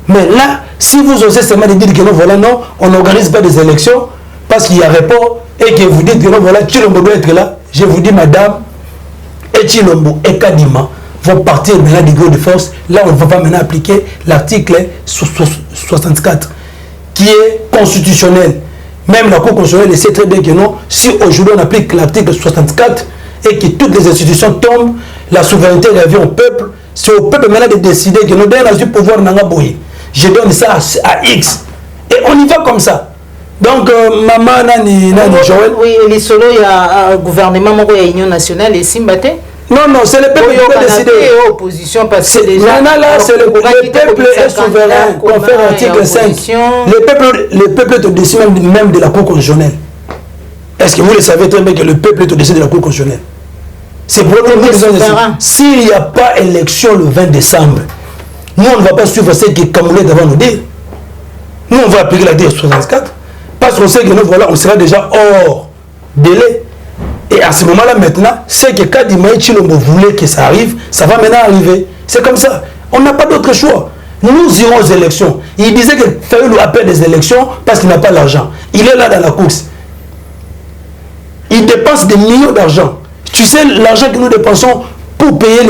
Mais là, si vous osez seulement dire que non, voilà, non, on n'organise pas des élections parce qu'il y a rapport et que vous dites que non, voilà, Tshilombo doit être là, je vous dis, madame, et Tshilombo et Kadima vont partir maintenant des groupes de force. Là, on va maintenant appliquer l'article 64, qui est constitutionnel. Même la Cour constitutionnelle sait très bien que non, si aujourd'hui on applique l'article 64 et que toutes les institutions tombent, la souveraineté revient au peuple, c'est au peuple maintenant de décider que nous donnons du pouvoir dans boy. Je donne ça à X. Et on y va comme ça. Donc, maman, Nani Joël. Oui, les solos, il y a un gouvernement, il y a Union nationale et Simbate. Non, c'est le peuple qui peut décider. Opposition parce que déjà. Là, c'est le peuple est souverain. Confère l'article 5. Le peuple te décide même de la Cour constitutionnelle. Est-ce que vous le savez très bien que le peuple te décide de la Cour constitutionnelle? C'est pour nous. S'il n'y a pas élection le 20 décembre, nous, on ne va pas suivre ce que Kamoulet va nous dire. Nous, on va appliquer l'article 64 parce qu'on sait que nous, voilà, on sera déjà hors délai. Et à ce moment-là, maintenant, c'est que quand Dimaï Chilombo voulait que ça arrive, ça va maintenant arriver. C'est comme ça. On n'a pas d'autre choix. Nous irons aux élections. Il disait que Fayoulou appelle des élections parce qu'il n'a pas l'argent. Il est là dans la course. Il dépense des millions d'argent. Tu sais, l'argent que nous dépensons pour payer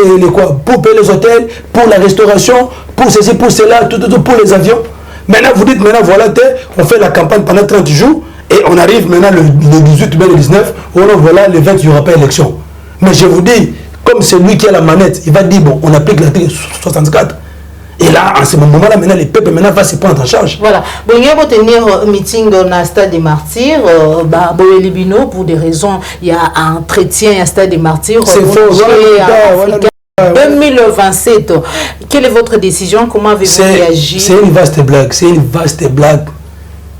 pour payer les hôtels, pour la restauration, pour ceci, pour cela, tout, pour les avions. Maintenant, vous dites, maintenant, voilà, on fait la campagne pendant 30 jours et on arrive maintenant le 18 mai, le 19, voilà, le 20, il n'y aura pas d'élection. Mais je vous dis, comme c'est lui qui a la manette, il va dire, bon, on applique l'article 64. Et là, en ce moment-là, maintenant, les peuples maintenant va se prendre en charge. Voilà. Bon, il y a tenir un meeting dans le stade des martyrs. Libino, pour des raisons, il y a un entretien à stade des martyrs. C'est faux. 2027. Quelle est votre décision? Comment avez-vous réagi? C'est une vaste blague. C'est une vaste blague.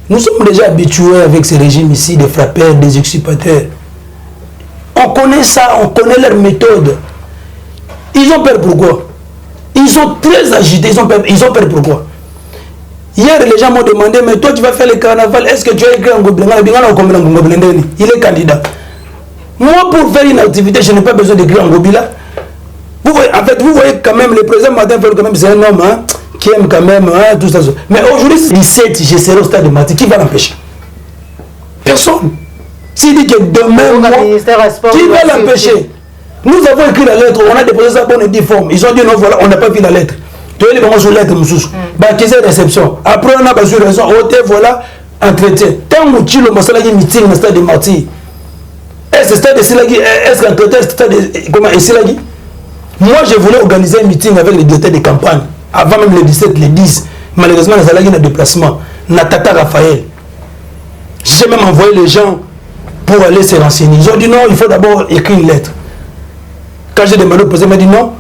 Nous sommes déjà habitués avec ces régimes ici, des frappeurs, des exculpateurs. On connaît ça, on connaît leur méthode. Ils ont peur pourquoi? Ils sont très agités, ils ont peur pourquoi? Hier, les gens m'ont demandé, mais toi tu vas faire le carnaval, est-ce que tu as écrit en Gobelin? Il est candidat. Moi, pour faire une activité, je n'ai pas besoin d'écrire en Gobelin. En fait, vous voyez quand même, le président Martin Fayulu, quand même, c'est un homme qui aime quand même tout ça. Mais aujourd'hui, 17, je serai au stade de Martyrs. Qui va l'empêcher? Personne. S'il dit que demain, qui va l'empêcher? Nous avons écrit la lettre, on a déposé ça pour une difforme. Ils ont dit non, voilà, on n'a pas vu la lettre. Tu vois, les gens sur la lettre, baptisé réception. Après, on a pas sur raison. Voilà, entretien. Tant que tu le meeting au stade de Martyrs. Est-ce qu'entretien, comment est-ce que moi, je voulais organiser un meeting avec les directeurs de campagne, avant même les 17, les 10. Malheureusement, les salariés ont un déplacement. Natata Raphaël. J'ai même envoyé les gens pour aller se renseigner. Ils ont dit non, il faut d'abord écrire une lettre. Quand j'ai demandé au président, il m'a dit non,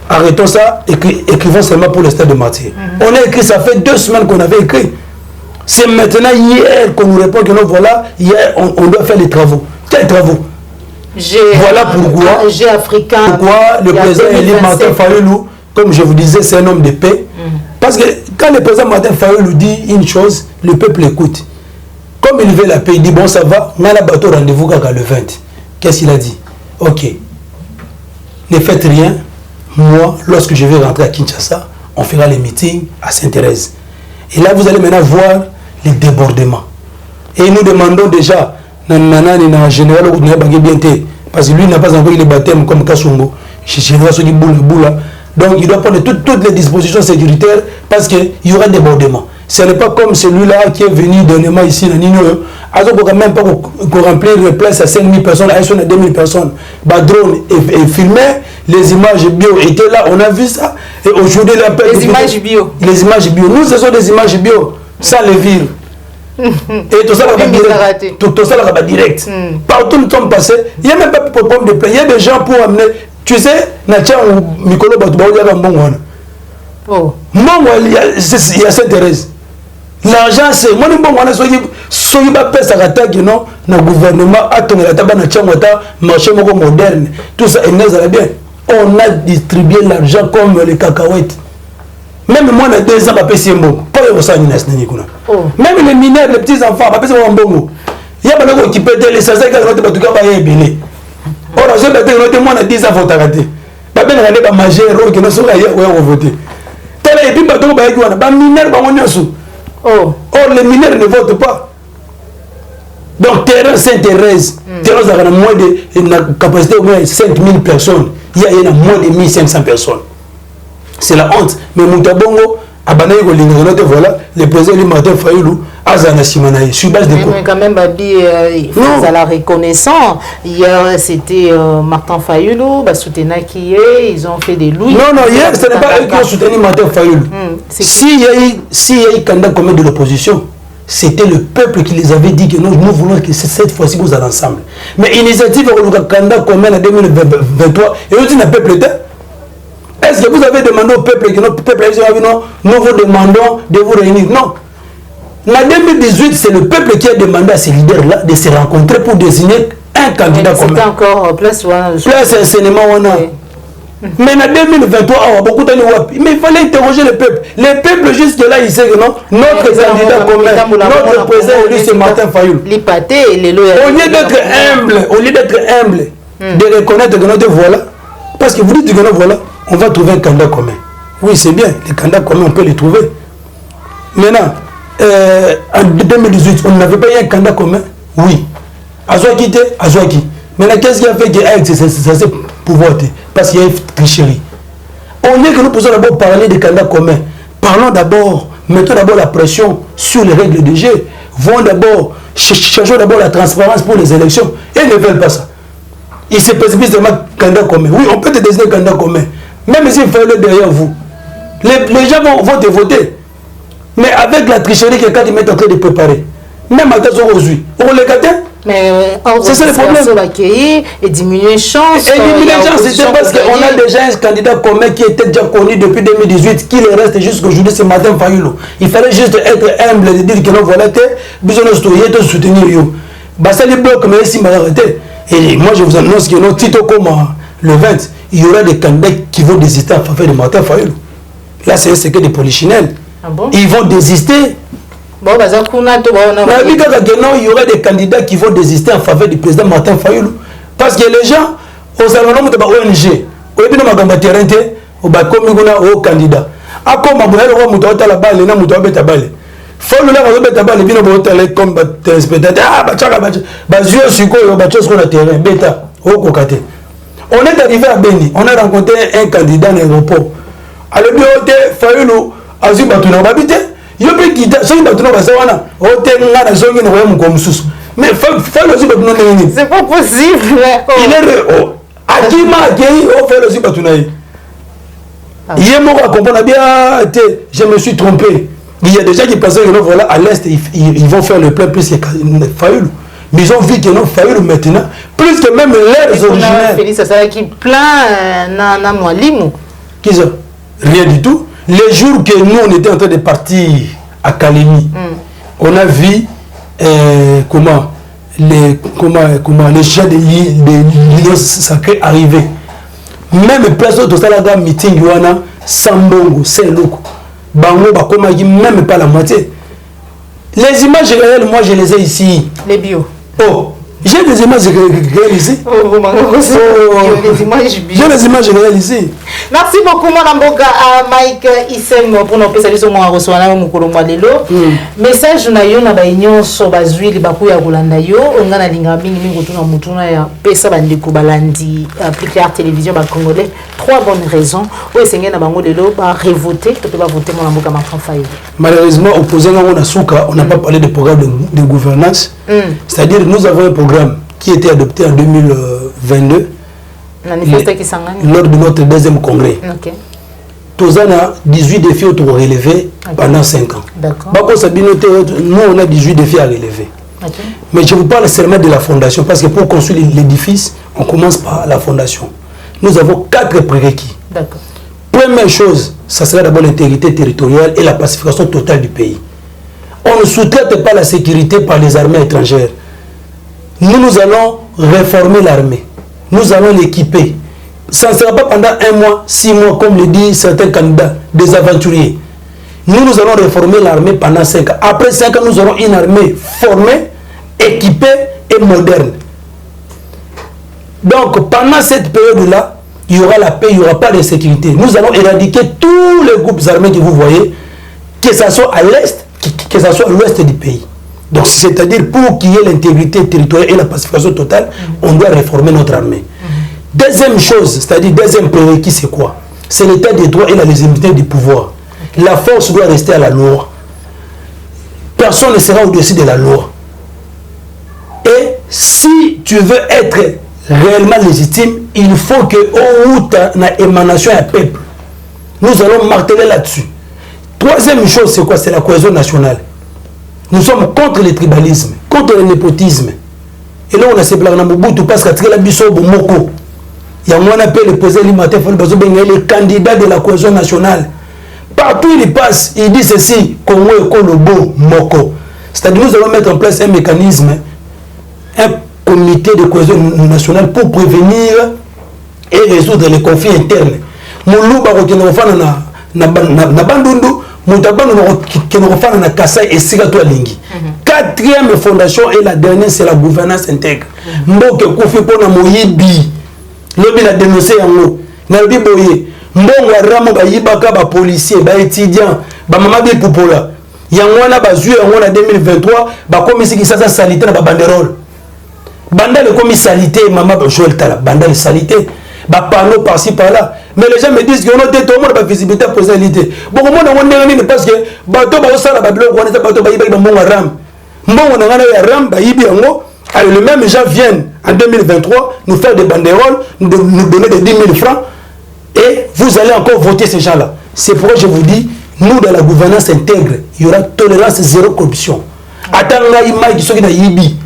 arrêtons ça, écrivons seulement pour le stade de Martyrs. On a écrit, ça fait 2 semaines qu'on avait écrit. C'est maintenant hier qu'on nous répond que non, voilà, hier on doit faire les travaux. Quels travaux? Voilà pourquoi le président Elie Martin Fayulu, comme je vous disais, c'est un homme de paix. Parce que quand le président Martin Fayulu dit une chose, le peuple écoute. Comme il veut la paix, il dit bon, ça va, on a la bateau rendez-vous quand le 20. Qu'est-ce qu'il a dit? Ok, ne faites rien. Moi, lorsque je vais rentrer à Kinshasa, on fera les meetings à Sainte-Thérèse. Et là, vous allez maintenant voir les débordements. Et nous demandons déjà. Général parce que lui n'a pas encore eu les baptêmes comme Kassongo. Donc il doit prendre toutes les dispositions sécuritaires parce qu'il y aura des débordements. Ce n'est pas comme celui-là qui est venu dernièrement ici dans Nino. Alors qu'on ne peut même pas remplir les places à 5000 personnes, à 2000 personnes. Drone et filmé, les images bio étaient là, on a vu ça. Et aujourd'hui, les images bio. Les images bio. Nous, ce sont des images bio, sans les villes. Et tout ça là direct. Partout nous sommes passés, il n'y a même pas de problème de plein. Il y a des gens pour amener. Tu sais, Mikolo il y a Sainte-Thérèse. L'argent c'est moi soki bapesa kataki non na gouvernement atongela taba na tchangota marché moko moderne. Tout ça est bien. On a distribué l'argent comme les cacahuètes. Même moi, on a 2 ans, même les mineurs, les petits enfants, il y a des gens qui peuvent les 16 ans, qui peuvent les or, je moi, on a 10 ans, il faut arrêter. Il y a des majeurs qui ne sont pas voter. Et puis, or, les mineurs ne votent pas. Donc, terrain Sainte-Thérèse, terrain a moins de capacité au moins 5000 personnes. Il y a moins de 1500 personnes. C'est la honte. Mais Moutabongo, voilà, le président lui Martin Fayoulou, Azana Simanaï, sur base de quoi? Mais quand même, ils à la reconnaissant. Hier, c'était Martin Fayoulou, ils ont fait des louis. Non, hier, ce n'est pas eux qui ont soutenu Martin Fayoulou. S'il y a eu candidat commun de l'opposition, c'était le peuple qui les avait dit que nous voulons que cette fois-ci vous allez ensemble. Mais l'initiative le candidat commun en 2023, et on dit le peuple était. Est-ce que vous avez demandé au peuple que notre peuple a dit non, nous vous demandons de vous réunir? Non. En 2018, c'est le peuple qui a demandé à ces leaders-là de se rencontrer pour désigner un candidat commun. C'était encore place enseignement. Mais en 2023, mais il fallait interroger le peuple. Le peuple jusque-là, il sait que non, notre candidat commun, notre président, c'est Martin Fayoulou. Au lieu d'être humble, de reconnaître que notre voilà, parce que vous dites que non, voilà, on va trouver un candidat commun. Oui, c'est bien, les candidats communs, on peut les trouver. Maintenant, en 2018, on n'avait pas eu un candidat commun. Oui. Azouaki. Maintenant, qu'est-ce qui a fait que ça s'est pouvoir? Parce qu'il y a une tricherie. Au lieu que nous puissions d'abord parler des candidats communs, parlons d'abord, mettons d'abord la pression sur les règles de jeu. Cherchons d'abord la transparence pour les élections. Et ils ne veulent pas ça. Ils se précipitent seulement candidat commun. Oui, on peut te désigner candidat commun. Même s'il faut le derrière vous. Les gens vont te voter. Mais avec la tricherie que quand ils mettent en train de préparer, même à temps aujourd'hui, on les gâte. Mais c'est ça le problème. Et diminuer les chances. Et diminuer les chances, c'est parce qu'on a déjà un candidat commun qui était déjà connu depuis 2018, qui reste jusqu'aujourd'hui, c'est Martin Fayoulou. Il fallait juste être humble et dire que non, voilà, besoin de soutenir. Ça les blocs, mais ici, arrêté. Et moi, je vous annonce que non, Tito comme le 20, il y aura des candidats qui vont désister en faveur de Martin Fayoulou. Là, c'est un secret de polichinelle. Ah bon? Ils vont désister. Il y aura des candidats qui vont désister en faveur du président Martin Fayoulou. Parce que les gens, au salon de l'ONG, au candidat. À comme la balle, faut le faire comme on est arrivé à Beni, on a rencontré un candidat à l'aéroport. À l'aéroport, Fayoulou a dit il peut quitter, c'est pas possible. Il est je me suis trompé. Il y a des gens qui pensaient que voilà, à l'Est, ils vont faire le plein plus que Fayoulou. Mais ils ont vu que non, Fayoulou maintenant, plus que même leurs originaires. Félix, ça qui plein Qui ça? Rien du tout. Les jours que nous, on était en train de partir à Kalemi, on a vu comment les chats de l'Union sacrée arriver. Même place où tout ça, la meeting, Sambongo, Saint-Loko, Bango, Bakomagi, même pas la moitié. Les images réelles, moi je les ai ici. Les bio. Oh, j'ai des images réelles ici. J'ai des images réelles ici. Merci beaucoup, Mme Boga, à Mike Issem pour nous passer le moment à recevoir message na yo na baignon so bazwili bakuya kolanda yo onga na linga mingi mingi tuna mutuna ya pesa bandeko balandi plus clair télévision ba congolais. Trois bonnes raisons o esengé na bango lelo ba revoter to ba voter Mme Boga Martin Fayoulou. Malheureusement opposé na Souka, on n'a pas parlé de programme de gouvernance. C'est-à-dire nous avons un programme qui était adopté en 2022 lors de notre deuxième congrès. Okay. Tozana 18 défis à relever pendant 5 ans. D'accord. Nous on a 18 défis à relever. Okay. Mais je vous parle seulement de la fondation parce que pour construire l'édifice, on commence par la fondation. Nous avons 4 prérequis. D'accord. Première chose, ça sera d'abord l'intégrité territoriale et la pacification totale du pays. On ne sous-traite pas la sécurité par les armées étrangères. Nous allons réformer l'armée. Nous allons l'équiper. Ça ne sera pas pendant 1 mois, 6 mois, comme le disent certains candidats, des aventuriers. Nous allons réformer l'armée pendant 5 ans. Après 5 ans, nous aurons une armée formée, équipée et moderne. Donc, pendant cette période-là, il y aura la paix, il n'y aura pas de sécurité. Nous allons éradiquer tous les groupes armés que vous voyez, que ce soit à l'est, que ce soit à l'ouest du pays. Donc, c'est-à-dire pour qu'il y ait l'intégrité territoriale et la pacification totale, on doit réformer notre armée. Deuxième chose, c'est-à-dire deuxième prérequis, c'est quoi? C'est l'état des droits et la légitimité du pouvoir. La force doit rester à la loi. Personne ne sera au-dessus de la loi. Et si tu veux être réellement légitime, il faut que au une émanation à peuple. Nous allons marteler là-dessus. Troisième chose, c'est quoi? C'est la cohésion nationale. Nous sommes contre le tribalisme, contre le népotisme. Et là, on a ces plans dans Mobutu parce que la biso moko. Il y a moins appelé le président Limaté le candidat de la cohésion nationale. Partout il passe, il dit ceci, Congo et Kolobo Moko. C'est-à-dire nous allons mettre en place un mécanisme, un comité de cohésion nationale pour prévenir et résoudre les conflits internes. Moulouba Rokenofana na Bandundu, Moutabano Kenofana na Kassai et Sigato Lingi. Quatrième fondation et la dernière, c'est la gouvernance intègre. Mboke Kofi Pona Moyibi. Lobi la dénoncé yango. Nalbi boye. Mbongo ramo ba yibaka ba policier, ba étudiant, ba mama bi popola. Yango na ba zui yango na 2023, ba komisi ki sasa salité na ba banderole. Bandale komi salité, maman ba Joël Tala, bandale salité. Ba panneau par-ci par-là. Mais les gens me disent que on a tout le monde ba visibilité personnalité. Bon comment on est parce que bato ba osala ba biloko wana bato ba yibaka mbongo ram. Mbongo na ngana ya ram ba yibi yango. Alors, les mêmes gens viennent en 2023 nous faire des banderoles, nous donner des 10 000 francs et vous allez encore voter ces gens-là. C'est pourquoi je vous dis, nous dans la gouvernance intègre, il y aura tolérance zéro corruption. Attends, qui sont dans Yibi,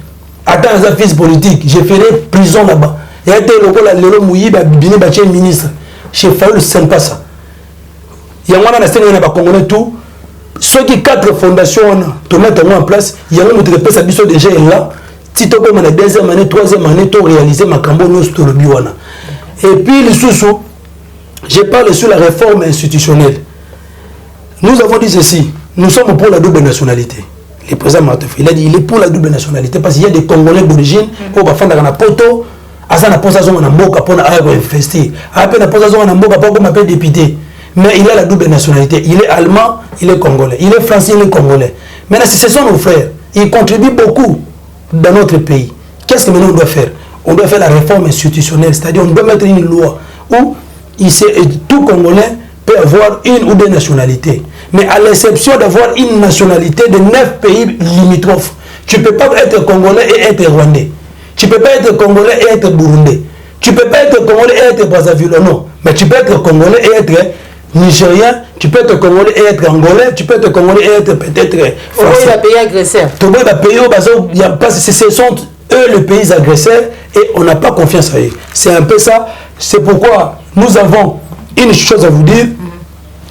attends, un fils politique, je ferai prison là-bas. Il y a des locaux là, le Mouyibi, Bini Baché, ministre. Chez Fayoul, c'est pas ça. Il y a un scène, il y a Congolais tout. Ceux qui 4 fondations, tu mets en place, il y a un autre qui a besoin déjà là. Si tu as la deuxième année, troisième année, tu as réalisé ma cambo sur le biwana. Et puis, le sous-sous, je parle sur la réforme institutionnelle. Nous avons dit ceci, nous sommes pour la double nationalité. Le président Martin Fayulu, il a dit il est pour la double nationalité parce qu'il y a des Congolais d'origine, au Bafanda dans la poto, à ça, on a posé à Mboka pour investir. Après, on a posé à Mboka pour m'appeler député. Mais il a la double nationalité. Il est allemand, il est congolais. Il est français, il est congolais. Maintenant, ce sont nos frères. Ils contribuent beaucoup dans notre pays. Qu'est-ce que maintenant on doit faire? On doit faire la réforme institutionnelle, c'est-à-dire on doit mettre une loi où tout Congolais peut avoir une ou deux nationalités. Mais à l'exception d'avoir une nationalité de 9 pays limitrophes. Tu ne peux pas être Congolais et être Rwandais. Tu ne peux pas être Congolais et être Burundais. Tu ne peux pas être Congolais et être Brazzaville, non. Mais tu peux être Congolais et être Nigérien, tu peux être Congolais et être Angolais, tu peux être Congolais et être peut-être français. Il va payer agresseur. Ce sont eux les pays agresseurs et on n'a pas confiance à eux. C'est un peu ça. C'est pourquoi nous avons une chose à vous dire.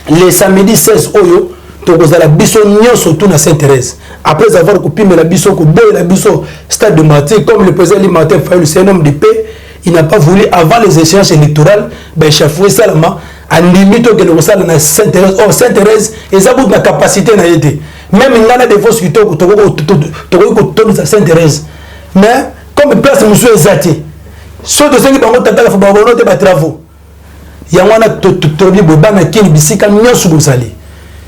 Les samedis 16 Oyo, tu as la biso surtout na Sainte-Thérèse. Après avoir coupé la biso, la biso stade de Martyr, comme le président Limaté Fayulu, c'est un homme de paix, il n'a pas voulu, avant les échéances électorales, échafouer Salama. En limite que le salle na Sainte-Thérèse, oh Sainte-Thérèse, ils ont la capacité na aider. Même il y a des forces qui tombent à Sainte-Thérèse. Mais comme place monsieur Zati, ceux de ceux qui ont tenté la fabrication de travaux, il y a un tobi bobana qui bisika nyosu bozali.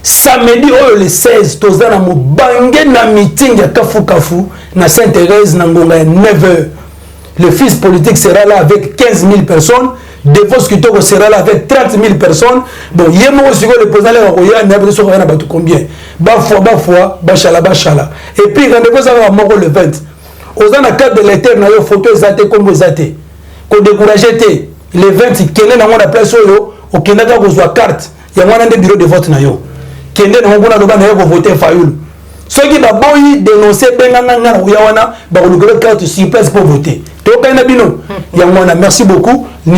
Samedi le 16, tozana mo bangé na meeting ya kafu na Sainte-Thérèse na ngonga 9h. Le fils politique sera là avec 15 000 personnes. Devos Kitoko sera là avec 30 000 personnes. Bon, il y a le président de la combien? Bafoua, Bachala. Et puis, rendez-vous à le 20. Aux ans à 4 de l'éternel, il faut que Zate comme vous Zate. Qu'on décourage les 20, qui est dans la place au Canada, vous avez carte. Il y a un bureau de vote. Qui est dans la voter Fayulu. Ceux qui ont dénoncé Benanga Ouyawana, ils ont carte sur place pour voter. Merci beaucoup. Le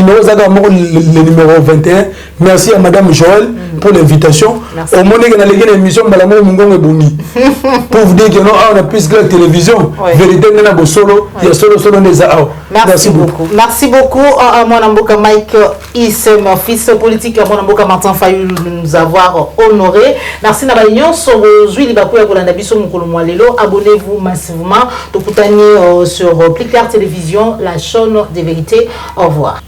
numéro 21. Merci à Madame Joël pour l'invitation. Au moment où on a l'émission, pour vous dire que non, on a plus que la télévision. Vérité, on a solo. Il y a solo. Merci beaucoup. Merci beaucoup à mon amboka Mike Issem, fils politique à mon amboka Martin Fayulu de nous avoir honoré. Merci à l'union sur Julie Bakoya pour l'anabiso Moukolomoualelo. Abonnez-vous massivement. Sur Plicard Télévision, la chaîne des vérités. Au revoir.